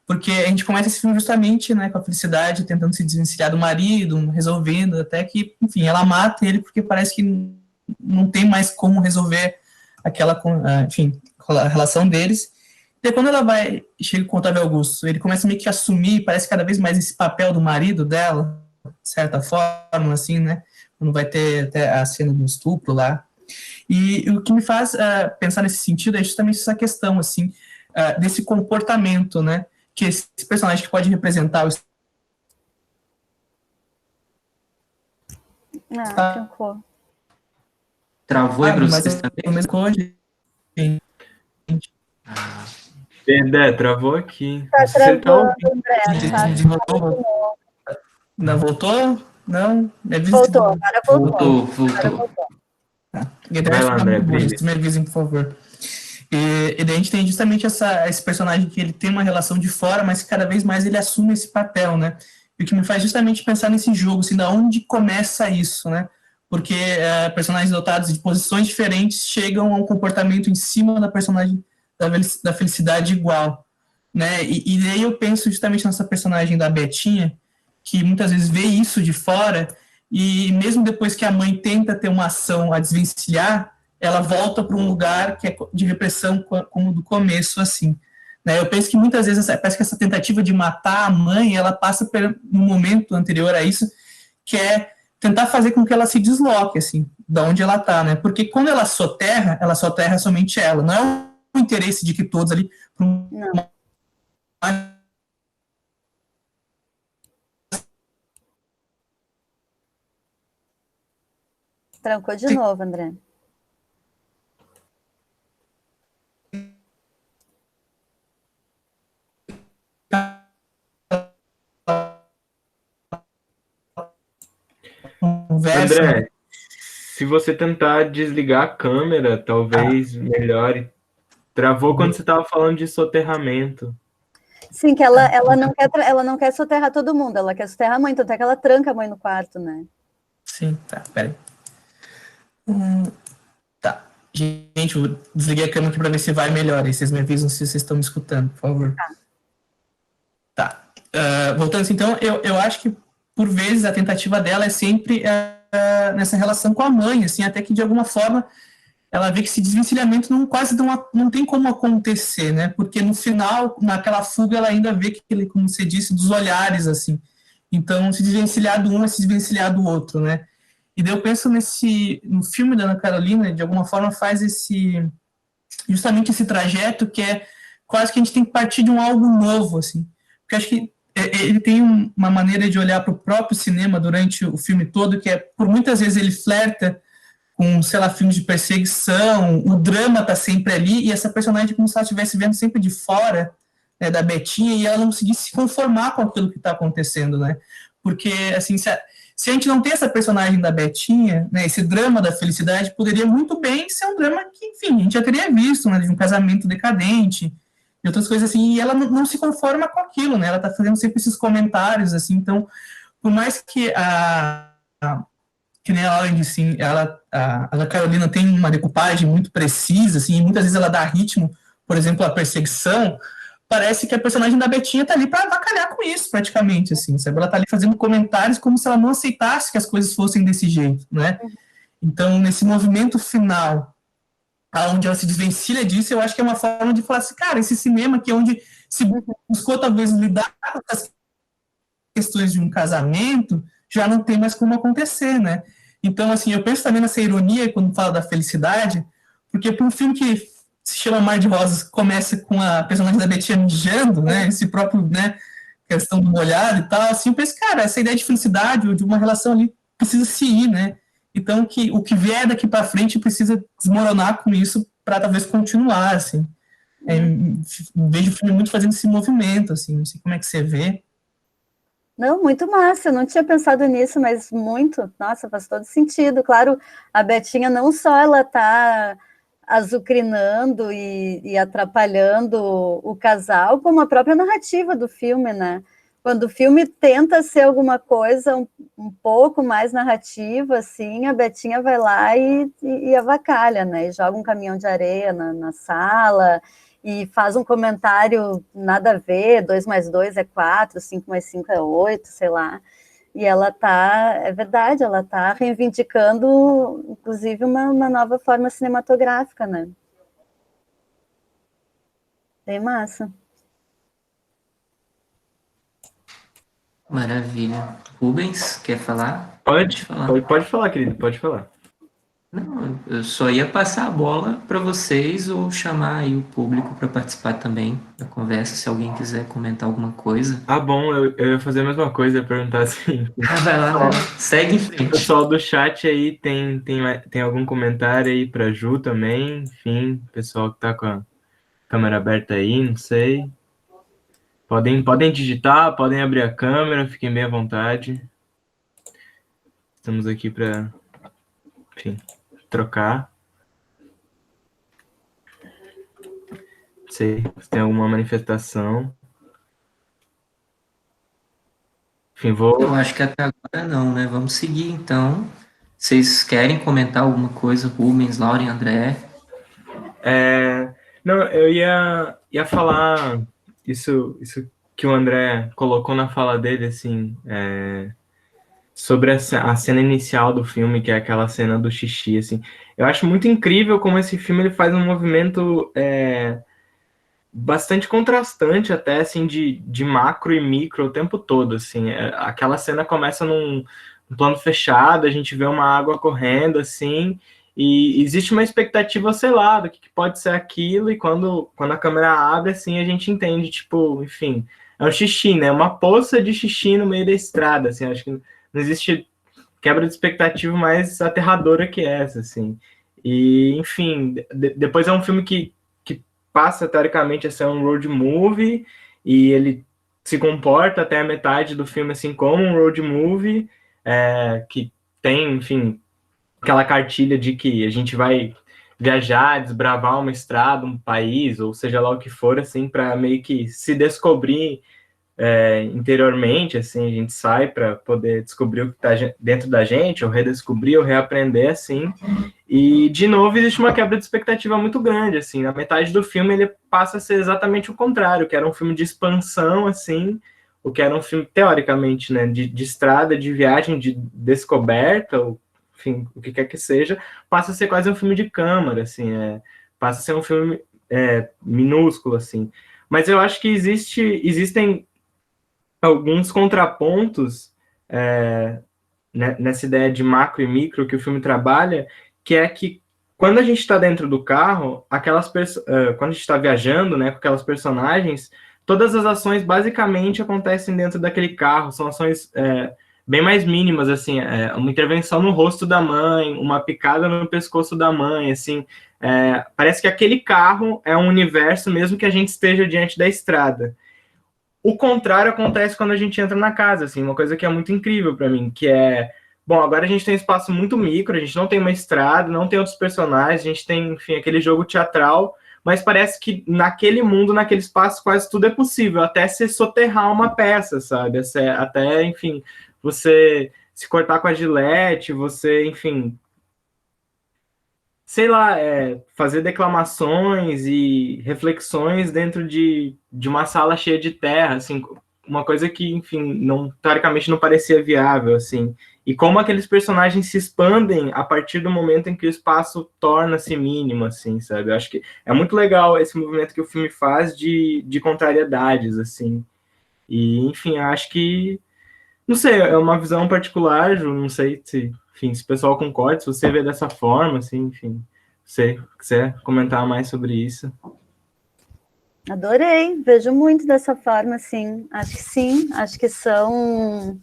porque a gente começa esse filme justamente, né, com a felicidade, tentando se desvencilhar do marido, resolvendo, até que, enfim, ela mata ele porque parece que não tem mais como resolver aquela, enfim, a relação deles. E quando ela chega com o Otávio Augusto, ele começa meio que a assumir, parece cada vez mais esse papel do marido dela, de certa forma, assim, né? Quando vai ter até a cena do estupro lá. E o que me faz pensar nesse sentido é justamente essa questão, assim, desse comportamento, né? Que esse personagem que pode representar o trancou. Travou aí para mas vocês também? ao mesmo hoje, Dedé, travou aqui. Tá Você travando, André, tá? Não voltou? Não? Voltou, agora voltou. Voltou. Vai lá, André, brilha. Me avisem, por favor. E daí a gente tem justamente esse personagem que ele tem uma relação de fora, mas que cada vez mais ele assume esse papel, né? E o que me faz justamente pensar nesse jogo, assim, da onde começa isso, né? Porque personagens dotados de posições diferentes chegam a um comportamento em cima da personagem da felicidade igual, né? E daí eu penso justamente nessa personagem da Betinha, que muitas vezes vê isso de fora, e mesmo depois que a mãe tenta ter uma ação a desvencilhar, ela volta para um lugar que é de repressão como do começo, assim. Né? Eu penso que muitas vezes parece que essa tentativa de matar a mãe, ela passa por um momento anterior a isso, que é tentar fazer com que ela se desloque, assim, da onde ela está, né? Porque quando ela soterra somente ela. Não é o interesse de que todos ali... Não. Trancou de novo, André. André, se você tentar desligar a câmera, talvez melhore. Travou quando você estava falando de soterramento. Sim, que ela não quer soterrar todo mundo, ela quer soterrar a mãe, tanto é que ela tranca a mãe no quarto, né? Sim, tá, peraí. Tá. Gente, eu desliguei a câmera aqui para ver se vai melhor. Aí vocês me avisam se vocês estão me escutando, por favor. Tá. Voltando assim, então, eu acho que, por vezes, a tentativa dela é sempre nessa relação com a mãe, assim, até que, de alguma forma, ela vê que esse desvencilhamento quase não tem como acontecer, né? Porque, no final, naquela fuga, ela ainda vê que, como você disse, dos olhares, assim. Então, se desvencilhar do um é se desvencilhar do outro, né? E daí eu penso no filme da Ana Carolina, de alguma forma faz justamente esse trajeto que é quase que a gente tem que partir de algo novo, assim. Porque acho que ele tem uma maneira de olhar para o próprio cinema durante o filme todo, que por muitas vezes ele flerta com, sei lá, filmes de perseguição, o drama tá sempre ali, e essa personagem como se ela estivesse vendo sempre de fora, né, da Betinha, e ela não conseguisse se conformar com aquilo que está acontecendo, né? Porque, assim, se a gente não tem essa personagem da Betinha, né, esse drama da felicidade, poderia muito bem ser um drama que, enfim, a gente já teria visto, né, de um casamento decadente, e outras coisas assim, e ela não se conforma com aquilo, né, ela tá fazendo sempre esses comentários, assim, então, por mais que que nem a Lauren disse, a Carolina tem uma decupagem muito precisa, assim, e muitas vezes ela dá ritmo, por exemplo, a perseguição, parece que a personagem da Betinha tá ali para avacalhar com isso, praticamente, assim, sabe? Ela tá ali fazendo comentários como se ela não aceitasse que as coisas fossem desse jeito, né? Então, nesse movimento final, onde ela se desvencilha disso, eu acho que é uma forma de falar assim, cara, esse cinema que é onde se buscou, talvez, lidar com as questões de um casamento, já não tem mais como acontecer, né? Então, assim, eu penso também nessa ironia quando fala da felicidade, porque para um filme que se chama Mar de Rosas, começa com a personagem da Betinha mijando, né, esse próprio, né, questão do molhado e tal, assim, eu penso, cara, essa ideia de felicidade ou de uma relação ali precisa se ir, né, então o que vier daqui para frente precisa desmoronar com isso para talvez continuar, assim, vejo o filme muito fazendo esse movimento, assim, não sei como é que você vê. Não, muito massa, eu não tinha pensado nisso, mas muito, nossa, faz todo sentido, claro, a Betinha não só ela tá azucrinando e atrapalhando o casal, como a própria narrativa do filme, né? Quando o filme tenta ser alguma coisa um pouco mais narrativa, assim, a Betinha vai lá e avacalha, né? E joga um caminhão de areia na sala e faz um comentário nada a ver, 2 mais 2 é 4, 5 mais 5 é 8, sei lá. E ela está, é verdade, ela está reivindicando, inclusive, uma nova forma cinematográfica, né? Bem massa. Maravilha. Rubens, quer falar? Pode falar. pode falar, querido, pode falar. Não, eu só ia passar a bola para vocês ou chamar aí o público para participar também da conversa, se alguém quiser comentar alguma coisa. Ah, bom, eu ia fazer a mesma coisa, ia perguntar assim, Vai lá, vai lá. Segue em o frente. pessoal do chat aí tem algum comentário aí pra Ju também? Enfim, pessoal que tá com a câmera aberta aí, não sei. Podem digitar, podem abrir a câmera, fiquem bem à vontade. Estamos aqui para, enfim, trocar. Não sei se tem alguma manifestação. Enfim, Eu acho que até agora não, né? Vamos seguir então. Vocês querem comentar alguma coisa, Rubens, Lauren, André? Não, eu ia falar isso que o André colocou na fala dele, assim, sobre a cena inicial do filme, que é aquela cena do xixi, assim. Eu acho muito incrível como esse filme ele faz um movimento bastante contrastante até, assim, de macro e micro o tempo todo, assim. Aquela cena começa num plano fechado, a gente vê uma água correndo, assim, e existe uma expectativa, sei lá, do que pode ser aquilo, e quando a câmera abre, assim, a gente entende, tipo, enfim, é um xixi, né? Uma poça de xixi no meio da estrada, assim, acho que não existe quebra de expectativa mais aterradora que essa, assim. E, enfim, depois é um filme que passa, teoricamente, a ser um road movie, e ele se comporta até a metade do filme, assim, como um road movie, que tem, enfim, aquela cartilha de que a gente vai viajar, desbravar uma estrada, um país, ou seja lá o que for, assim, para meio que se descobrir interiormente, assim, a gente sai para poder descobrir o que está dentro da gente, ou redescobrir, ou reaprender, assim, e, de novo, existe uma quebra de expectativa muito grande, assim, na metade do filme ele passa a ser exatamente o contrário, que era um filme de expansão, assim, o que era um filme, teoricamente, né, de estrada, de viagem, de descoberta, ou, enfim, o que quer que seja, passa a ser quase um filme de câmara, assim, passa a ser um filme minúsculo, assim. Mas eu acho que existem alguns contrapontos nessa ideia de macro e micro que o filme trabalha, que é que quando a gente está dentro do carro, quando a gente está viajando, né, com aquelas personagens, todas as ações basicamente acontecem dentro daquele carro, são ações bem mais mínimas, assim, uma intervenção no rosto da mãe, uma picada no pescoço da mãe, assim, parece que aquele carro é um universo mesmo que a gente esteja diante da estrada. O contrário acontece quando a gente entra na casa, assim, uma coisa que é muito incrível para mim, que é, bom, agora a gente tem um espaço muito micro, a gente não tem uma estrada, não tem outros personagens, a gente tem, enfim, aquele jogo teatral, mas parece que naquele mundo, naquele espaço, quase tudo é possível, até se soterrar uma peça, sabe? Até, enfim, você se cortar com a gilete, você, enfim, sei lá, fazer declamações e reflexões dentro de uma sala cheia de terra, assim, uma coisa que, enfim, não, teoricamente não parecia viável, assim. E como aqueles personagens se expandem a partir do momento em que o espaço torna-se mínimo, assim, sabe? Eu acho que é muito legal esse movimento que o filme faz de contrariedades, assim. E, enfim, acho que, não sei, é uma visão particular, Ju, não sei se, enfim, se o pessoal concorda, se você vê dessa forma, assim, enfim, se você quiser comentar mais sobre isso. Adorei, vejo muito dessa forma, sim, acho que são...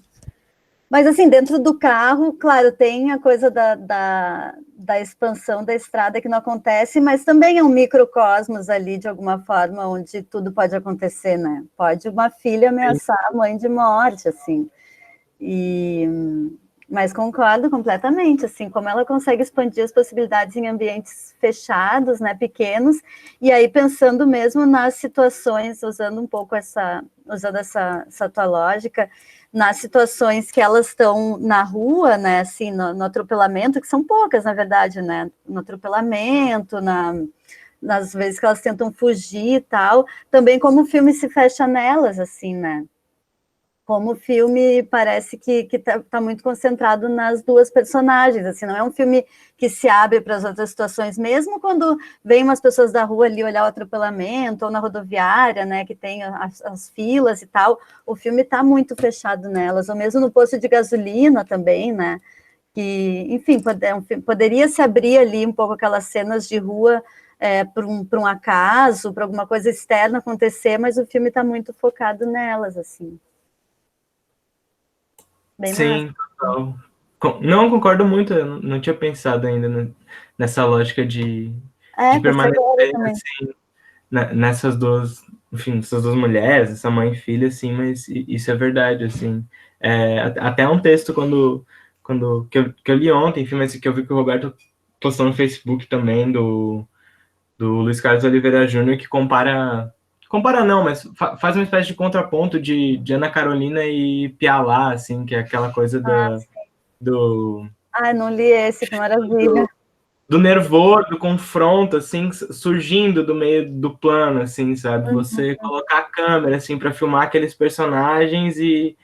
Mas, assim, dentro do carro, claro, tem a coisa da expansão da estrada que não acontece, mas também é um microcosmos ali, de alguma forma, onde tudo pode acontecer, né? Pode uma filha ameaçar a mãe de morte, assim. Mas concordo completamente, assim, como ela consegue expandir as possibilidades em ambientes fechados, né, pequenos, e aí pensando mesmo nas situações, usando essa tua lógica, nas situações que elas estão na rua, né, assim, no atropelamento, que são poucas, na verdade, né, no atropelamento, nas vezes que elas tentam fugir e tal, também como o filme se fecha nelas, assim, né. como o filme parece que tá muito concentrado nas duas personagens, assim, não é um filme que se abre para as outras situações, mesmo quando vem umas pessoas da rua ali olhar o atropelamento, ou na rodoviária, né, que tem as filas e tal, o filme está muito fechado nelas, ou mesmo no posto de gasolina também, né, que, enfim, poderia se abrir ali um pouco aquelas cenas de rua por um acaso, para alguma coisa externa acontecer, mas o filme está muito focado nelas, assim. Bem Sim, total. Não, concordo muito, eu não tinha pensado ainda nessa lógica de permanecer assim, nessas duas, enfim, essas duas mulheres, essa mãe e filha, assim, mas isso é verdade, assim. Até um texto que eu li ontem, enfim, mas que eu vi que o Roberto postou no Facebook também, do Luiz Carlos Oliveira Júnior, que compara não, mas faz uma espécie de contraponto de Ana Carolina e Pialá, assim, que é aquela coisa do não li esse, que maravilha. Do nervoso, do confronto, assim, surgindo do meio do plano, assim, sabe? Você colocar a câmera, assim, para filmar aqueles personagens e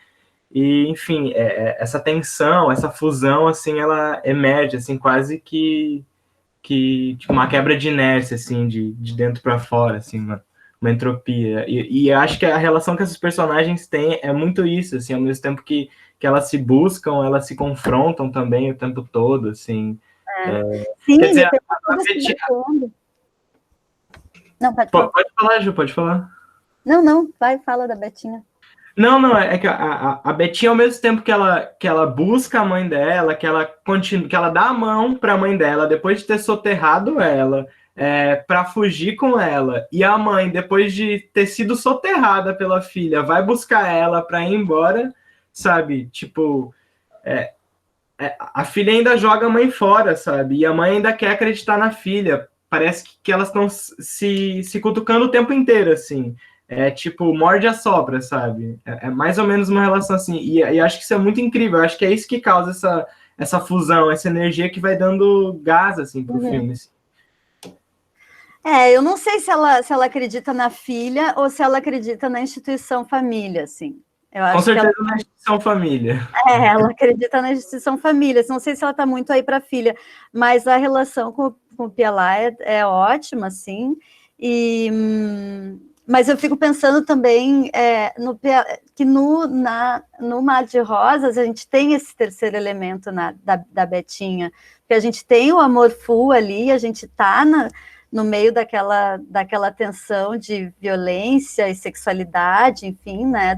enfim, essa tensão, essa fusão, assim, ela emerge, assim, quase que tipo, uma quebra de inércia, assim, de dentro para fora, assim, uma entropia. E acho que a relação que esses personagens têm é muito isso, assim, ao mesmo tempo que elas se buscam, elas se confrontam também o tempo todo, assim. Sim, quer dizer, Não, pode falar. Pode falar, Ju, pode falar. Não, fala da Betinha. Não, é que a Betinha, ao mesmo tempo que ela busca a mãe dela, que ela dá a mão para a mãe dela, depois de ter soterrado ela, para fugir com ela, e a mãe, depois de ter sido soterrada pela filha, vai buscar ela para ir embora, sabe? Tipo, a filha ainda joga a mãe fora, sabe? E a mãe ainda quer acreditar na filha. Parece que elas estão se cutucando o tempo inteiro, assim. Tipo, morde a sobra, sabe? É mais ou menos uma relação assim. E acho que isso é muito incrível. Eu acho que é isso que causa essa fusão, essa energia que vai dando gás, assim, pro filme. Assim. Eu não sei se ela acredita na filha ou se ela acredita na instituição família, assim. Eu acho com certeza que na instituição família. Ela acredita na instituição família. Não sei se ela está muito aí para a filha, mas a relação com o Pialá é ótima, assim. Mas eu fico pensando também que no Mar de Rosas a gente tem esse terceiro elemento da Betinha, porque a gente tem o amor full ali, a gente está no meio daquela tensão de violência e sexualidade, enfim, né,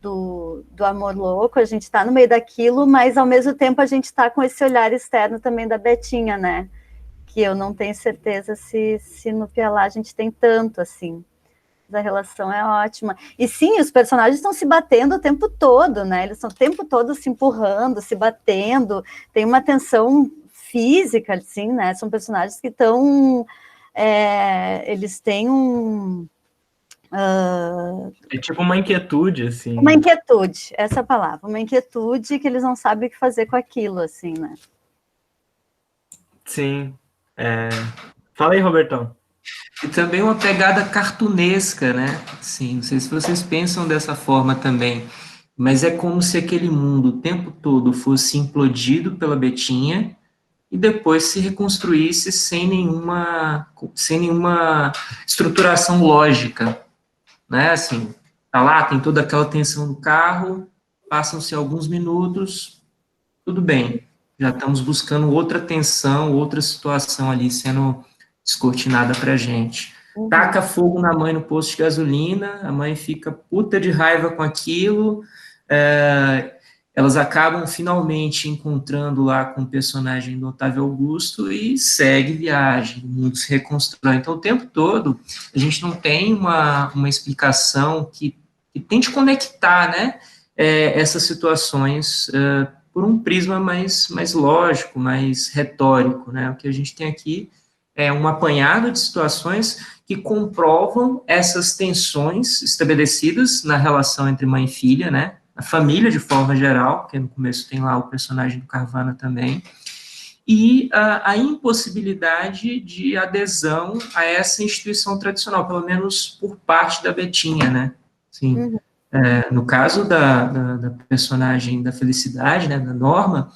do amor louco, a gente está no meio daquilo, mas ao mesmo tempo a gente está com esse olhar externo também da Betinha, né, que eu não tenho certeza se no Pialá a gente tem tanto, assim. A relação é ótima. E sim, os personagens estão se batendo o tempo todo, né? Eles estão o tempo todo se empurrando, se batendo. Tem uma tensão física, assim, né? São personagens que estão... eles têm é tipo uma inquietude, assim. Uma inquietude, essa é a palavra. Uma inquietude que eles não sabem o que fazer com aquilo, assim, né? Sim. Fala aí, Robertão. E também uma pegada cartunesca, né? Sim, não sei se vocês pensam dessa forma também, mas é como se aquele mundo o tempo todo fosse implodido pela Betinha e depois se reconstruísse sem nenhuma estruturação lógica, né? Assim, tá lá, tem toda aquela tensão do carro, passam-se alguns minutos, tudo bem, já estamos buscando outra tensão, outra situação ali sendo descortinada pra gente. Taca fogo na mãe no posto de gasolina, a mãe fica puta de raiva com aquilo, elas acabam finalmente encontrando lá com o personagem do Otávio Augusto e segue viagem, o mundo se reconstrói. Então, o tempo todo, a gente não tem uma explicação que tente conectar, né, essas situações por um prisma mais lógico, mais retórico, né? O que a gente tem aqui é um apanhado de situações que comprovam essas tensões estabelecidas na relação entre mãe e filha, né? A família de forma geral, porque no começo tem lá o personagem do Carvana também, e a impossibilidade de adesão a essa instituição tradicional, pelo menos por parte da Betinha, né? Sim. No caso da personagem da Felicidade, né, da Norma,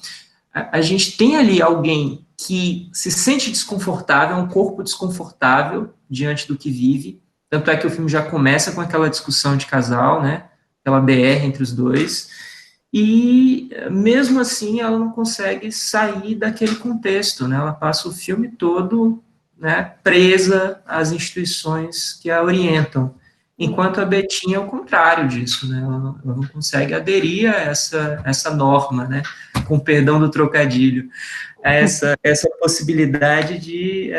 a gente tem ali alguém que se sente desconfortável, um corpo desconfortável diante do que vive, tanto é que o filme já começa com aquela discussão de casal, né, aquela BR entre os dois, e mesmo assim ela não consegue sair daquele contexto, né, ela passa o filme todo, né, presa às instituições que a orientam, enquanto a Betinha é o contrário disso, né, ela não consegue aderir a essa norma, né, com perdão do trocadilho, essa possibilidade de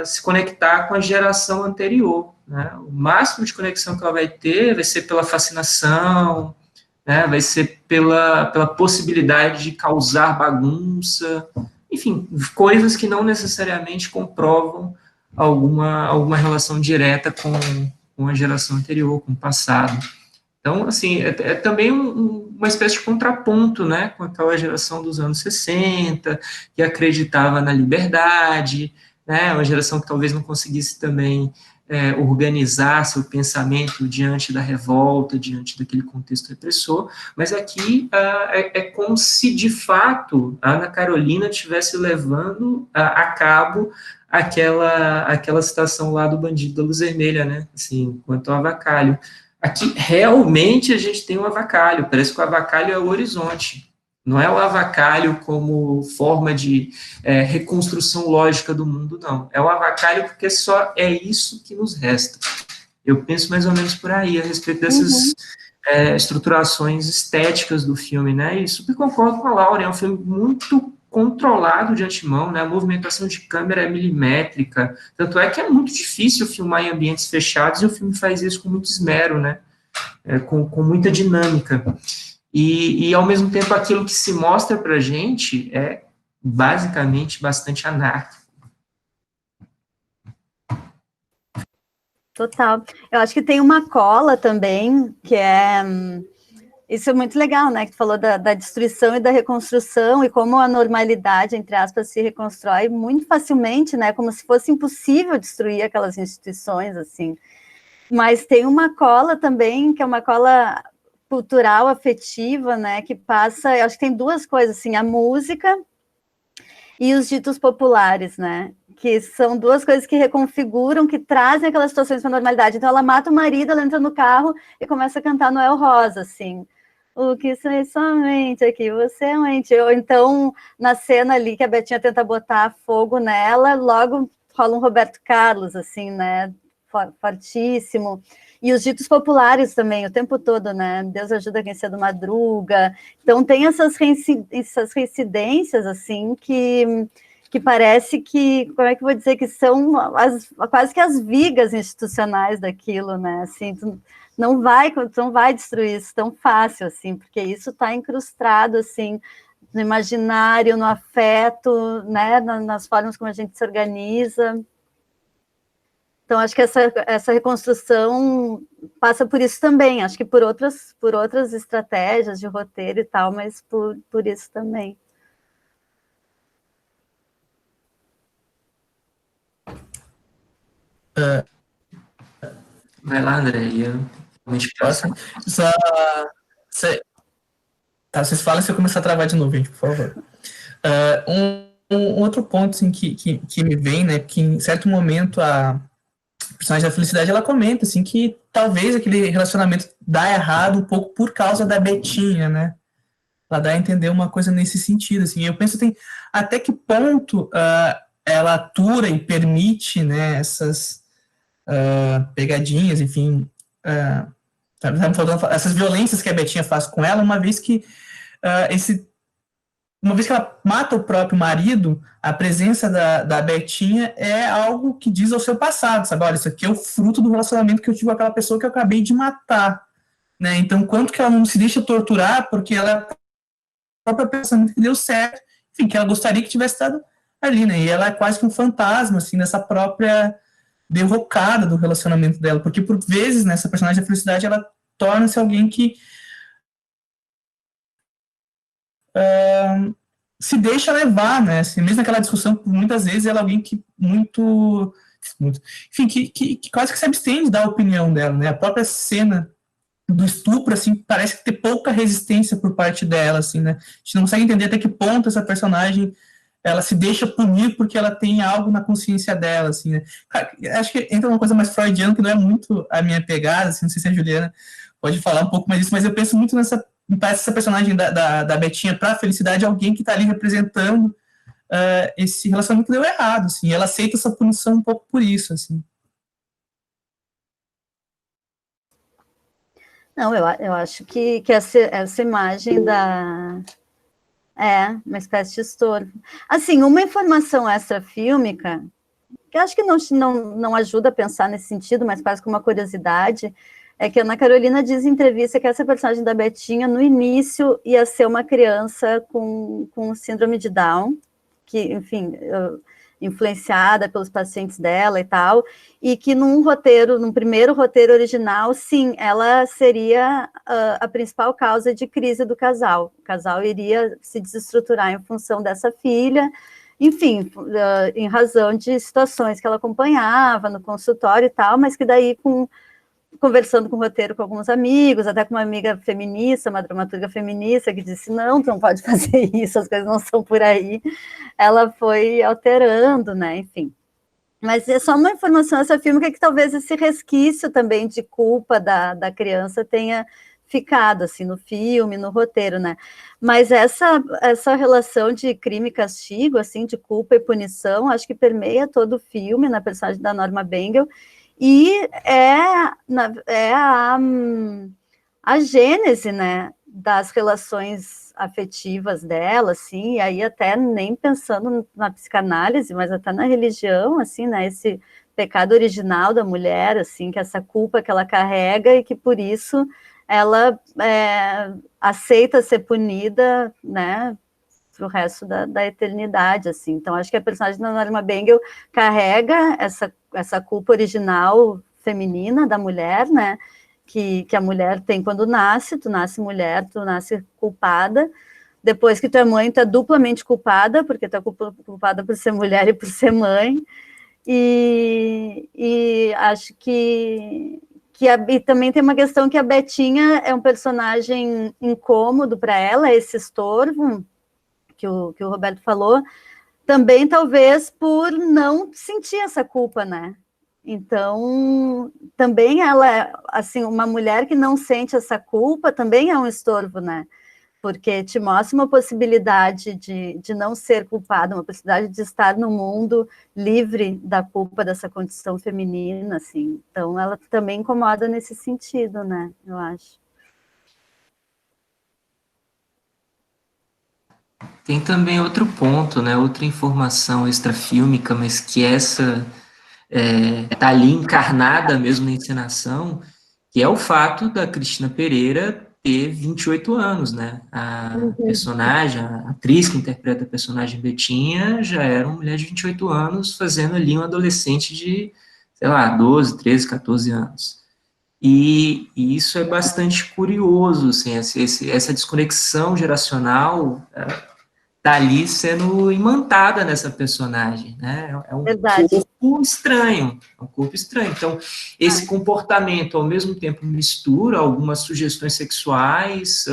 se conectar com a geração anterior, né, o máximo de conexão que ela vai ter vai ser pela fascinação, né, vai ser pela possibilidade de causar bagunça, enfim, coisas que não necessariamente comprovam alguma relação direta com a geração anterior, com o passado. Então, assim, é também uma espécie de contraponto, né, com aquela geração dos anos 60, que acreditava na liberdade, né, uma geração que talvez não conseguisse também organizar seu pensamento diante da revolta, diante daquele contexto repressor, mas aqui é como se, de fato, a Ana Carolina estivesse levando a cabo aquela citação lá do Bandido da Luz Vermelha, né, assim, quanto ao avacalho. Aqui, realmente, a gente tem um avacalho, parece que o avacalho é o horizonte, não é o avacalho como forma de reconstrução lógica do mundo, não. É o avacalho porque só é isso que nos resta. Eu penso mais ou menos por aí, a respeito dessas estruturações estéticas do filme, né, e super concordo com a Laura, é um filme muito controlado de antemão, né, a movimentação de câmera é milimétrica, tanto é que é muito difícil filmar em ambientes fechados, e o filme faz isso com muito esmero, né, com muita dinâmica, e ao mesmo tempo aquilo que se mostra pra gente é basicamente bastante anárquico. Total. Eu acho que tem uma cola também, que é... Isso é muito legal, né, que tu falou da destruição e da reconstrução, e como a normalidade, entre aspas, se reconstrói muito facilmente, né, como se fosse impossível destruir aquelas instituições, assim. Mas tem uma cola também, que é uma cola cultural, afetiva, né, que passa, eu acho que tem duas coisas, assim, a música e os ditos populares, né, que são duas coisas que reconfiguram, que trazem aquelas situações para a normalidade. Então, ela mata o marido, ela entra no carro e começa a cantar Noel Rosa, assim, o que sei somente aqui, você é mente. Ou então, na cena ali que a Betinha tenta botar fogo nela, logo rola um Roberto Carlos, assim, né, fortíssimo. E os ditos populares também, o tempo todo, né, Deus ajuda quem cedo madruga. Então, tem essas reincidências, assim, que parece que, como é que eu vou dizer, que são quase que as vigas institucionais daquilo, né, assim, tu não vai destruir isso tão fácil, assim, porque isso está incrustado, assim, no imaginário, no afeto, né, nas formas como a gente se organiza. Então, acho que essa reconstrução passa por isso também, acho que por outras estratégias de roteiro e tal, mas por isso também. Vai lá, André, Posso? Vocês falam se eu começar a travar de novo, gente, por favor. Um outro ponto assim, que me vem, né, que em certo momento a personagem da Felicidade, ela comenta, assim, que talvez aquele relacionamento dá errado um pouco por causa da Betinha, né? Ela dá a entender uma coisa nesse sentido, assim. Eu penso, assim, até que ponto ela atura e permite, né, essas pegadinhas, enfim, essas violências que a Betinha faz com ela, uma vez que ela mata o próprio marido, a presença da Betinha é algo que diz ao seu passado, sabe? Olha, isso aqui é o fruto do relacionamento que eu tive com aquela pessoa que eu acabei de matar, né? Então, quanto que ela não se deixa torturar porque ela é a própria pensamento que deu certo, enfim, que ela gostaria que tivesse estado ali, né? E ela é quase que um fantasma, assim, dessa própria derrocada do relacionamento dela, porque por vezes, nessa personagem da Felicidade, ela torna-se alguém que se deixa levar, né? Assim, mesmo naquela discussão, muitas vezes ela é alguém que enfim, que quase que se abstém de dar a opinião dela, né? A própria cena do estupro, assim, parece ter pouca resistência por parte dela, assim, né? A gente não consegue entender até que ponto essa personagem ela se deixa punir porque ela tem algo na consciência dela, assim, né? Acho que entra uma coisa mais freudiana, que não é muito a minha pegada, assim, não sei se a Juliana pode falar um pouco mais disso, mas eu penso muito me parece essa personagem da Betinha para a Felicidade, alguém que está ali representando esse relacionamento que deu errado, assim, ela aceita essa punição um pouco por isso, assim. Não, eu acho que essa imagem uma espécie de estorvo. Assim, uma informação extrafílmica, que eu acho que não ajuda a pensar nesse sentido, mas quase como uma curiosidade, é que a Ana Carolina diz em entrevista que essa personagem da Betinha, no início, ia ser uma criança com síndrome de Down, que, enfim, influenciada pelos pacientes dela e tal, e que num primeiro roteiro original, sim, ela seria a principal causa de crise do casal. O casal iria se desestruturar em função dessa filha, enfim, em razão de situações que ela acompanhava no consultório e tal, mas que daí, conversando com o roteiro com alguns amigos, até com uma amiga feminista, uma dramaturga feminista, que disse, não, tu não pode fazer isso, as coisas não são por aí, ela foi alterando, né, enfim. Mas é só uma informação, essa filme, que talvez esse resquício também de culpa da criança tenha ficado, assim, no filme, no roteiro, né, mas essa relação de crime e castigo, assim, de culpa e punição, acho que permeia todo o filme, na personagem da Norma Bengel, e é a gênese, né, das relações afetivas dela, assim, e aí até nem pensando na psicanálise, mas até na religião, assim, né, esse pecado original da mulher, assim, que essa culpa que ela carrega e que por isso ela aceita ser punida, né, para o resto da eternidade, assim. Então, acho que a personagem da Norma Bengel carrega essa culpa original feminina da mulher, né, que a mulher tem quando nasce, tu nasce mulher, tu nasce culpada, depois que tu é mãe, tu é duplamente culpada, porque tu é culpada por ser mulher e por ser mãe, e acho que e também tem uma questão que a Betinha é um personagem incômodo para ela, esse estorvo, que o Roberto falou, também talvez por não sentir essa culpa, né? Então, também ela, assim, uma mulher que não sente essa culpa também é um estorvo, né? Porque te mostra uma possibilidade de não ser culpada, uma possibilidade de estar no mundo livre da culpa dessa condição feminina, assim. Então, ela também incomoda nesse sentido, né? Eu acho. Tem também outro ponto, né, outra informação extrafílmica, mas que essa tá ali encarnada mesmo na encenação, que é o fato da Cristina Pereira ter 28 anos, né? A personagem, a atriz que interpreta a personagem Betinha, já era uma mulher de 28 anos, fazendo ali um adolescente de, sei lá, 12, 13, 14 anos. E isso é bastante curioso, assim, essa desconexão geracional tá ali sendo imantada nessa personagem, né? É um Verdade. corpo estranho, é um corpo estranho. Então, esse comportamento, ao mesmo tempo, mistura algumas sugestões sexuais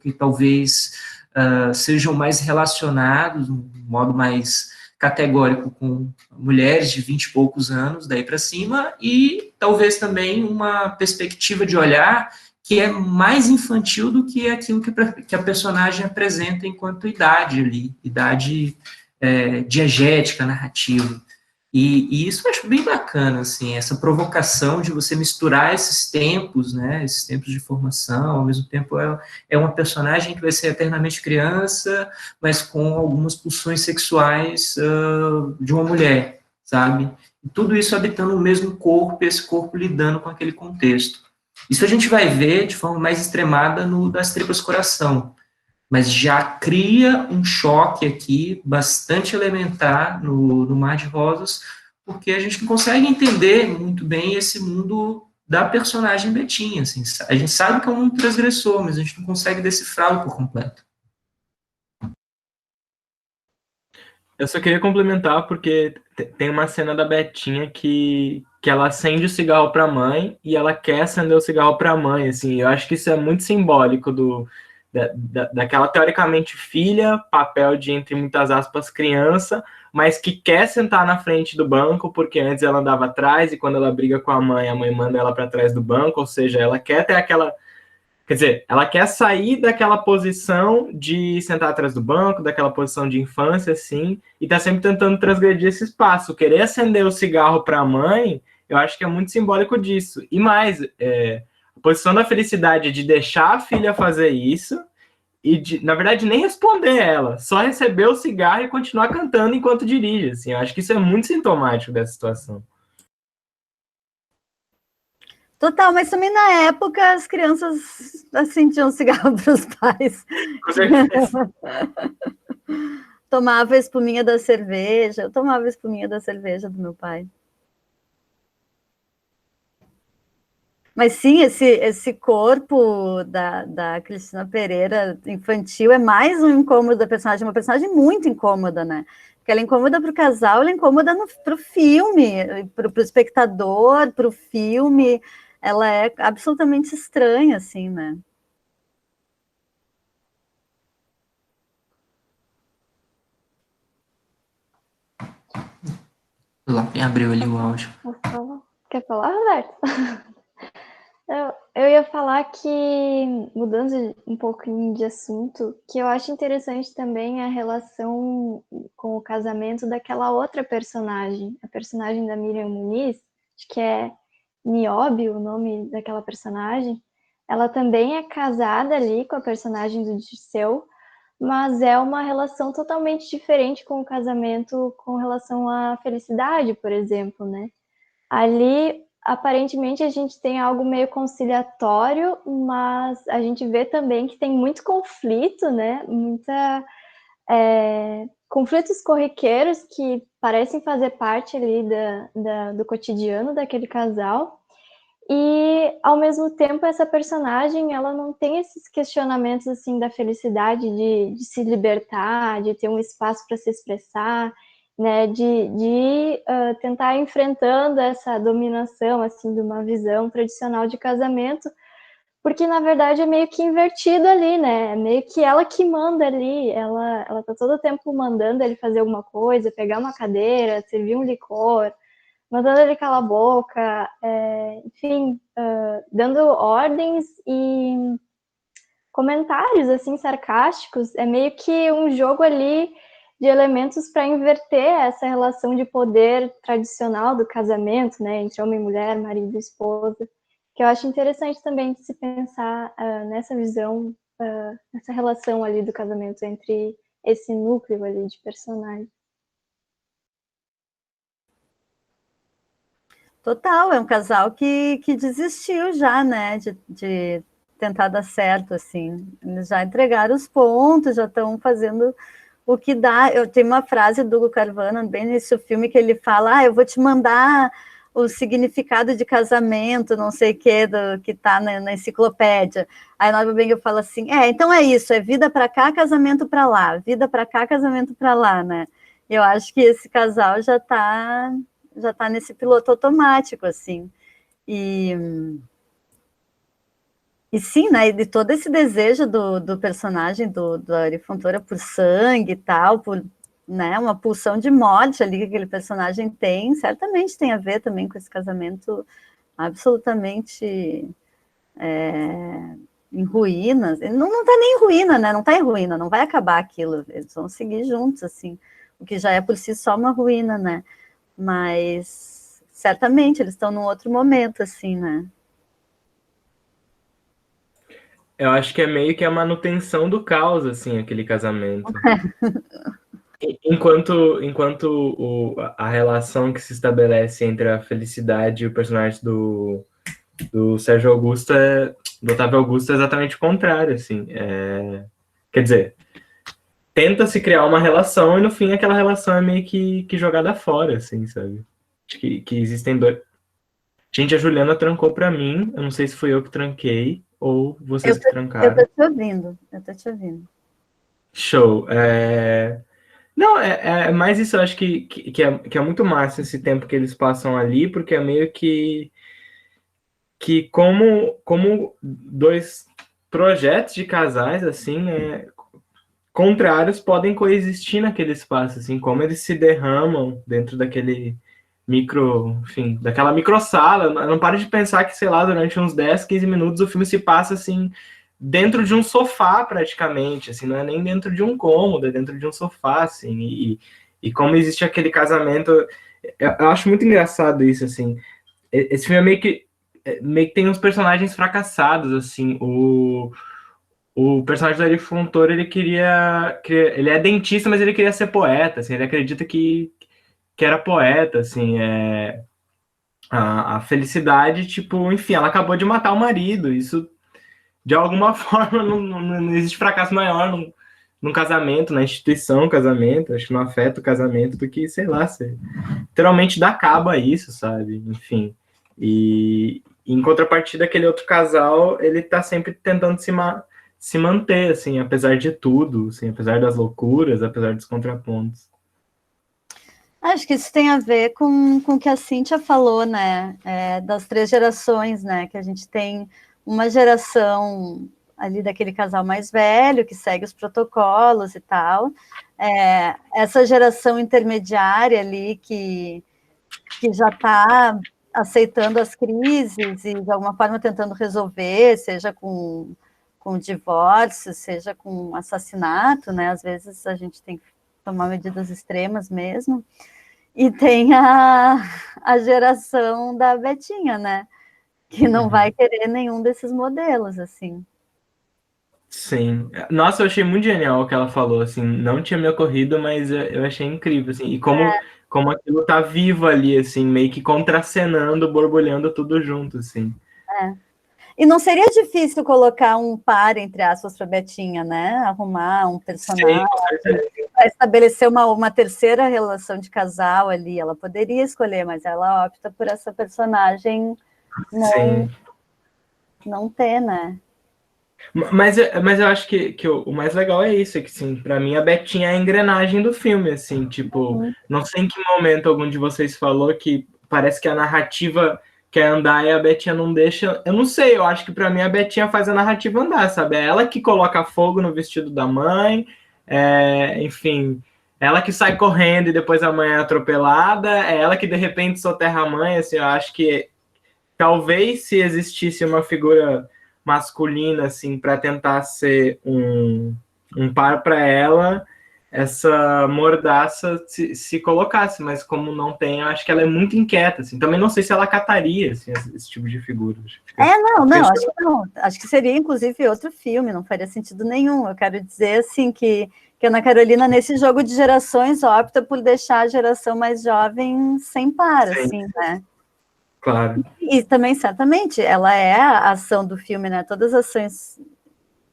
que talvez sejam mais relacionados, de um modo mais categórico, com mulheres de 20 e poucos anos, daí para cima, e talvez também uma perspectiva de olhar que é mais infantil do que aquilo que a personagem apresenta enquanto idade ali, idade diegética, narrativa. E isso eu acho bem bacana, assim, essa provocação de você misturar esses tempos, né, esses tempos de formação, ao mesmo tempo é uma personagem que vai ser eternamente criança, mas com algumas pulsões sexuais de uma mulher, sabe? E tudo isso habitando o mesmo corpo, e esse corpo lidando com aquele contexto. Isso a gente vai ver de forma mais extremada no Das Tripas Coração, mas já cria um choque aqui bastante elementar no Mar de Rosas, porque a gente não consegue entender muito bem esse mundo da personagem Betinha. Assim. A gente sabe que é um mundo transgressor, mas a gente não consegue decifrá-lo por completo. Eu só queria complementar porque tem uma cena da Betinha que que ela acende o cigarro para a mãe e ela quer acender o cigarro para a mãe, assim. Eu acho que isso é muito simbólico daquela, teoricamente, filha, papel de, entre muitas aspas, criança, mas que quer sentar na frente do banco, porque antes ela andava atrás, e quando ela briga com a mãe manda ela para trás do banco, ou seja, ela quer ter aquela... Quer dizer, ela quer sair daquela posição de sentar atrás do banco, daquela posição de infância, assim, e tá sempre tentando transgredir esse espaço. Querer acender o cigarro para a mãe, eu acho que é muito simbólico disso. E mais, a posição da felicidade é de deixar a filha fazer isso e, na verdade, nem responder ela, só receber o cigarro e continuar cantando enquanto dirige, assim. Eu acho que isso é muito sintomático dessa situação. Total, mas também na época as crianças acendiam cigarro para os pais. Com certeza. Tomava a espuminha da cerveja, eu tomava a espuminha da cerveja do meu pai. Mas sim, esse corpo da Cristina Pereira infantil é mais um incômodo da personagem, uma personagem muito incômoda, né? Porque ela é incômoda para o casal, ela é incômoda para o filme, para o espectador, para o filme. Ela é absolutamente estranha, assim, né? Lá, abriu ali o áudio. Quer falar, Roberto? Eu ia falar que, mudando um pouquinho de assunto, que eu acho interessante também a relação com o casamento daquela outra personagem, a personagem da Miriam Muniz, acho que é Niobe, o nome daquela personagem. Ela também é casada ali com a personagem do Dirceu, mas é uma relação totalmente diferente com o casamento com relação à felicidade, por exemplo, né? Ali, aparentemente, a gente tem algo meio conciliatório, mas a gente vê também que tem muito conflito, né? Conflitos corriqueiros que parecem fazer parte ali do cotidiano daquele casal. E, ao mesmo tempo, essa personagem, ela não tem esses questionamentos, assim, da felicidade de se libertar, de ter um espaço para se expressar, né, de tentar enfrentando essa dominação, assim, de uma visão tradicional de casamento, porque, na verdade, é meio que invertido ali, né, é meio que ela que manda ali, ela tá todo o tempo mandando ele fazer alguma coisa, pegar uma cadeira, servir um licor, mandando ele calar a boca, enfim, dando ordens e comentários, assim, sarcásticos. É meio que um jogo ali de elementos para inverter essa relação de poder tradicional do casamento, né, entre homem e mulher, marido e esposa, que eu acho interessante também de se pensar nessa visão, nessa relação ali do casamento entre esse núcleo ali de personagens. Total, é um casal que desistiu já, né, de tentar dar certo, assim. Eles já entregaram os pontos, já estão fazendo o que dá. Eu tenho uma frase do Hugo Carvana, bem nesse filme, que ele fala, eu vou te mandar o significado de casamento, não sei o que, que está na enciclopédia. Aí Nova Benga fala assim, então é isso, é vida para cá, casamento para lá, vida para cá, casamento para lá, né? Eu acho que esse casal já está nesse piloto automático, assim. E sim, né, de todo esse desejo do personagem do Ari Fontoura por sangue e tal, por, né, uma pulsão de morte ali que aquele personagem tem, certamente tem a ver também com esse casamento absolutamente em ruínas. Não está nem em ruína, né, não está em ruína, não vai acabar aquilo, eles vão seguir juntos, assim, o que já é por si só uma ruína, né, mas certamente eles estão num outro momento, assim, né. Eu acho que é meio que a manutenção do caos, assim, aquele casamento. Enquanto a relação que se estabelece entre a felicidade e o personagem do Sérgio Augusto, do Otávio Augusto, é exatamente o contrário, assim. Quer dizer, tenta-se criar uma relação e, no fim, aquela relação é meio que jogada fora, assim, sabe? Acho que existem dois... Gente, a Juliana trancou para mim, eu não sei se fui eu que tranquei ou vocês que trancaram. Eu tô te ouvindo. Show. Não, é mais isso, eu acho que é muito massa esse tempo que eles passam ali, porque é meio que como dois projetos de casais, assim, né, contrários podem coexistir naquele espaço, assim, como eles se derramam dentro daquele enfim, daquela microsala. Eu não paro de pensar que, sei lá, durante uns 10, 15 minutos o filme se passa, assim, dentro de um sofá, praticamente, assim, não é nem dentro de um cômodo, é dentro de um sofá, assim, e como existe aquele casamento, eu acho muito engraçado isso, assim. Esse filme meio que tem uns personagens fracassados, assim. O personagem do Eric Fontoura, ele é dentista, mas ele queria ser poeta, assim, ele acredita que era poeta, assim, a felicidade, tipo, enfim, ela acabou de matar o marido, isso, de alguma forma, não existe fracasso maior num casamento, na instituição casamento, acho que não afeta o casamento do que, sei lá, você literalmente dá cabo a isso, sabe, enfim, e em contrapartida, aquele outro casal, ele tá sempre tentando se manter, assim, apesar de tudo, assim, apesar das loucuras, apesar dos contrapontos. Acho que isso tem a ver com o que a Cíntia falou, né? Das 3 gerações, né? Que a gente tem uma geração ali daquele casal mais velho, que segue os protocolos e tal. Essa geração intermediária ali, que já está aceitando as crises e, de alguma forma, tentando resolver, seja com divórcio, seja com assassinato, né? Às vezes a gente tem que tomar medidas extremas mesmo. E tem a geração da Betinha, né? Que não vai querer nenhum desses modelos, assim. Sim. Nossa, eu achei muito genial o que ela falou, assim, não tinha me ocorrido, mas eu achei incrível, assim, e como aquilo tá vivo ali, assim, meio que contracenando, borbulhando tudo junto, assim. E não seria difícil colocar um par, entre aspas, para Betinha, né? Arrumar um personagem, Sim, com certeza. para estabelecer uma terceira relação de casal ali. Ela poderia escolher, mas ela opta por essa personagem não ter, né? Mas eu acho que o mais legal é isso, é que, assim, pra mim a Betinha é a engrenagem do filme, assim, tipo, não sei em que momento algum de vocês falou que parece que a narrativa quer andar e a Betinha não deixa. Eu não sei, eu acho que pra mim a Betinha faz a narrativa andar, sabe? É ela que coloca fogo no vestido da mãe, enfim, ela que sai correndo e depois a mãe é atropelada, é ela que de repente soterra a mãe, assim, eu acho que talvez se existisse uma figura masculina, assim, para tentar ser um par para ela, essa mordaça se colocasse, mas como não tem, eu acho que ela é muito inquieta, assim. Também não sei se ela cataria, assim, esse tipo de figura. Acho que não. Acho que seria, inclusive, outro filme, não faria sentido nenhum. Eu quero dizer, assim, que a Ana Carolina, nesse jogo de gerações, opta por deixar a geração mais jovem sem par, assim, né? Claro. E também, certamente, ela é a ação do filme, né? Todas as ações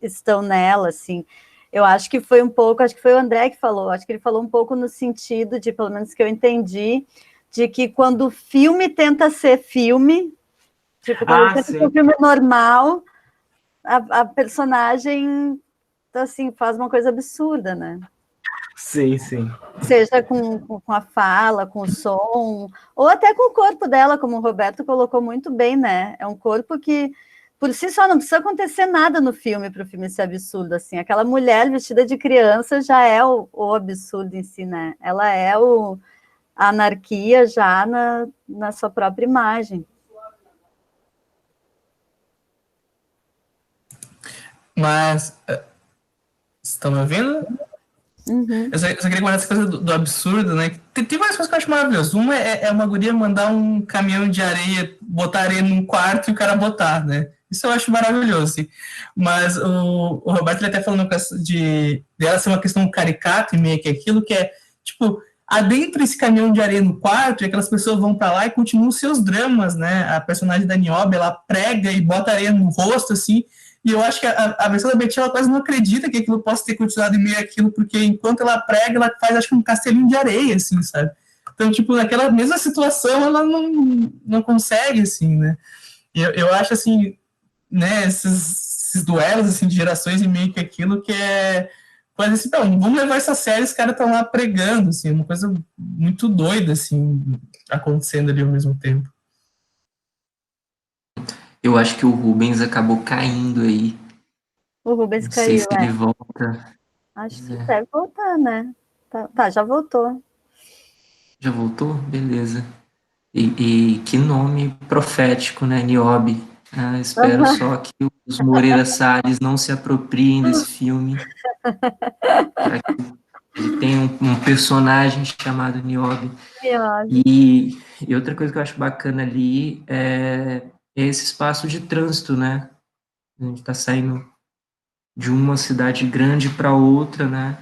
estão nela, assim. Eu acho que foi um pouco, acho que foi o André que falou, acho que ele falou um pouco no sentido de, pelo menos que eu entendi, de que quando o filme tenta ser filme, tipo, quando ele tenta ser um filme normal, a personagem, assim, faz uma coisa absurda, né? Sim, sim. Seja com a fala, com o som, ou até com o corpo dela, como o Roberto colocou muito bem, né? É um corpo que, por si só, não precisa acontecer nada no filme para o filme ser absurdo, assim. Aquela mulher vestida de criança já é o absurdo em si, né? Ela é a anarquia já na sua própria imagem. Mas, vocês estão me ouvindo? Eu só queria guardar essa coisa do absurdo, né? Tem várias coisas que eu acho maravilhosas. Uma é uma guria mandar um caminhão de areia, botar areia num quarto e o cara botar, né? Isso eu acho maravilhoso, assim. Mas o Roberto, ele até falando de dela ser uma questão caricata e meio que aquilo que é, tipo, adentra esse caminhão de areia no quarto e aquelas pessoas vão pra lá e continuam seus dramas, né? A personagem da Niobe, ela prega e bota areia no rosto, assim. E eu acho que a versão da Betty, ela quase não acredita que aquilo possa ter continuado em meio àquilo, porque enquanto ela prega, ela faz, acho que um castelinho de areia, assim, sabe? Então, tipo, naquela mesma situação, ela não consegue, assim, né? E eu acho, assim, né, esses duelos, assim, de gerações e meio que aquilo que é Mas assim, não, vamos levar essa série, os caras estão lá pregando, assim, uma coisa muito doida, assim, acontecendo ali ao mesmo tempo. Eu acho que o Rubens acabou caindo aí. O Rubens Não sei caiu, se ele volta. Acho que É. deve voltar, né? Tá, já voltou. Já voltou? Beleza. E que nome profético, né? Niobe. Ah, espero só que os Moreira Salles não se apropriem desse filme, já que ele tem um personagem chamado Niobe. E outra coisa que eu acho bacana ali é esse espaço de trânsito, né? A gente está saindo de uma cidade grande para outra, né?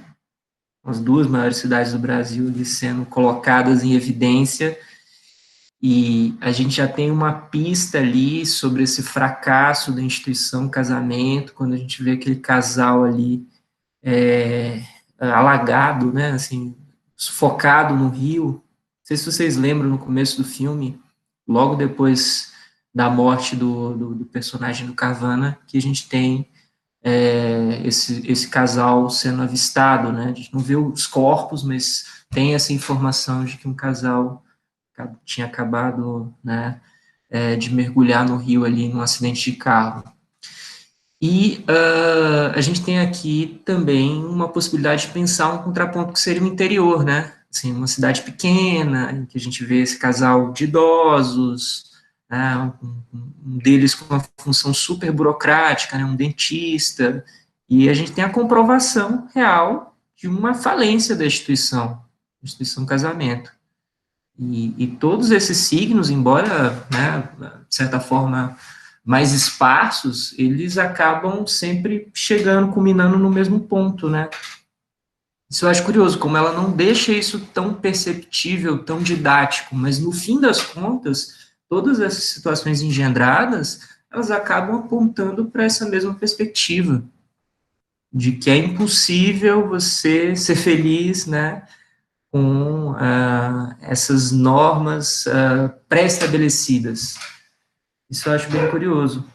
As duas maiores cidades do Brasil ali sendo colocadas em evidência, e a gente já tem uma pista ali sobre esse fracasso da instituição casamento, quando a gente vê aquele casal ali alagado, né, assim, sufocado no rio. Não sei se vocês lembram no começo do filme, logo depois da morte do personagem do Carvana, que a gente tem esse casal sendo avistado, né? A gente não vê os corpos, mas tem essa informação de que um casal tinha acabado, né, de mergulhar no rio ali num acidente de carro. E a gente tem aqui também uma possibilidade de pensar um contraponto que seria o interior, né? Assim, uma cidade pequena, em que a gente vê esse casal de idosos, né? Um deles com uma função super burocrática, né? Um dentista, e a gente tem a comprovação real de uma falência da instituição casamento. E todos esses signos, embora, né, de certa forma, mais esparsos, eles acabam sempre chegando, culminando no mesmo ponto, né? Isso eu acho curioso, como ela não deixa isso tão perceptível, tão didático, mas no fim das contas, todas essas situações engendradas, elas acabam apontando para essa mesma perspectiva, de que é impossível você ser feliz, né, com essas normas pré-estabelecidas. Isso eu acho bem curioso.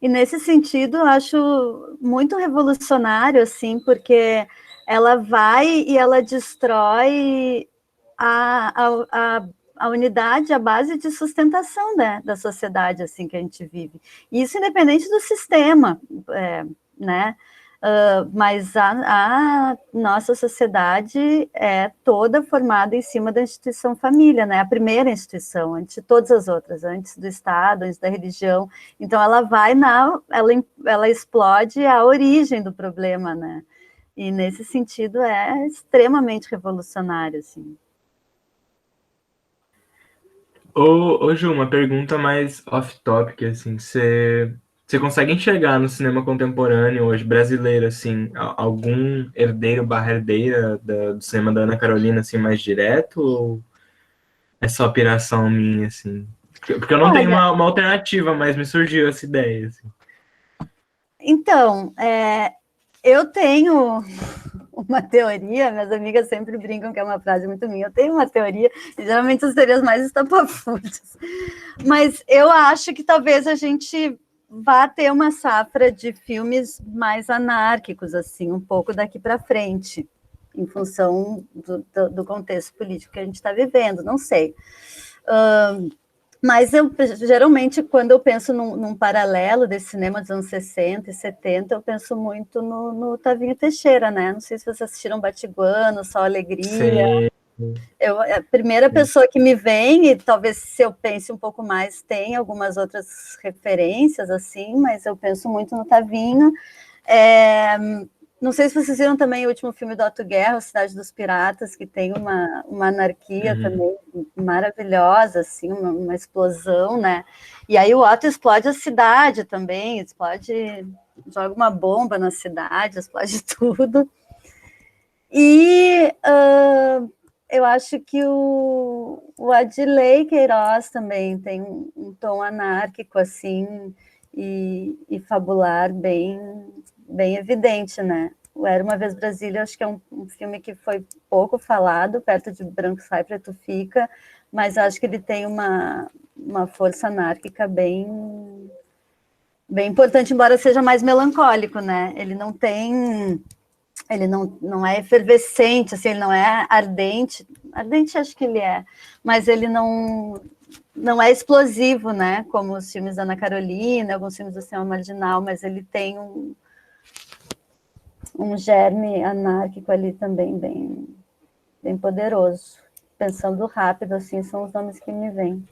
E nesse sentido, eu acho muito revolucionário, assim, porque ela vai e ela destrói a unidade, a base de sustentação, né, da sociedade, assim, que a gente vive. E isso independente do sistema, né? Mas a nossa sociedade é toda formada em cima da instituição família, né? A primeira instituição, antes de todas as outras, antes do Estado, antes da religião. Então, ela vai ela explode a origem do problema, né? E, nesse sentido, é extremamente revolucionário, assim. Ô, Ju, uma pergunta mais off-topic, assim, você consegue enxergar no cinema contemporâneo hoje, brasileiro, assim, algum herdeiro barra herdeira do cinema da Ana Carolina, assim, mais direto, ou é só piração minha, assim? Porque eu não tenho Olha, uma alternativa, mas me surgiu essa ideia, assim. então, eu tenho uma teoria, minhas amigas sempre brincam que é uma frase muito minha, eu tenho uma teoria, e geralmente as teorias mais estapafúrdias, mas eu acho que talvez a gente vá ter uma safra de filmes mais anárquicos, assim, um pouco daqui para frente, em função do contexto político que a gente está vivendo, não sei. Mas eu, geralmente, quando eu penso num paralelo desse cinema dos anos 60 e 70, eu penso muito no Tavinho Teixeira, né? Não sei se vocês assistiram Batiguano, Só Alegria. A primeira pessoa que me vem, e talvez se eu pense um pouco mais, tem algumas outras referências, assim, mas eu penso muito no Tavinho. Não sei se vocês viram também o último filme do Otto Guerra, Cidade dos Piratas, que tem uma anarquia também maravilhosa, assim, uma explosão, né? E aí o Otto explode a cidade também, joga uma bomba na cidade, explode tudo. E eu acho que o Adilei Queiroz também tem um tom anárquico, assim, e fabular bem evidente, né? O Era Uma Vez Brasília, acho que é um filme que foi pouco falado, perto de Branco Sai, Preto Fica, mas acho que ele tem uma força anárquica bem importante, embora seja mais melancólico, né? Ele não tem ele não é efervescente, assim, ele não é ardente. Ardente acho que ele é, mas ele não é explosivo, né? Como os filmes da Ana Carolina, alguns filmes do Cinema Marginal, mas ele tem um germe anárquico ali também bem poderoso. Pensando rápido, assim, são os nomes que me vêm.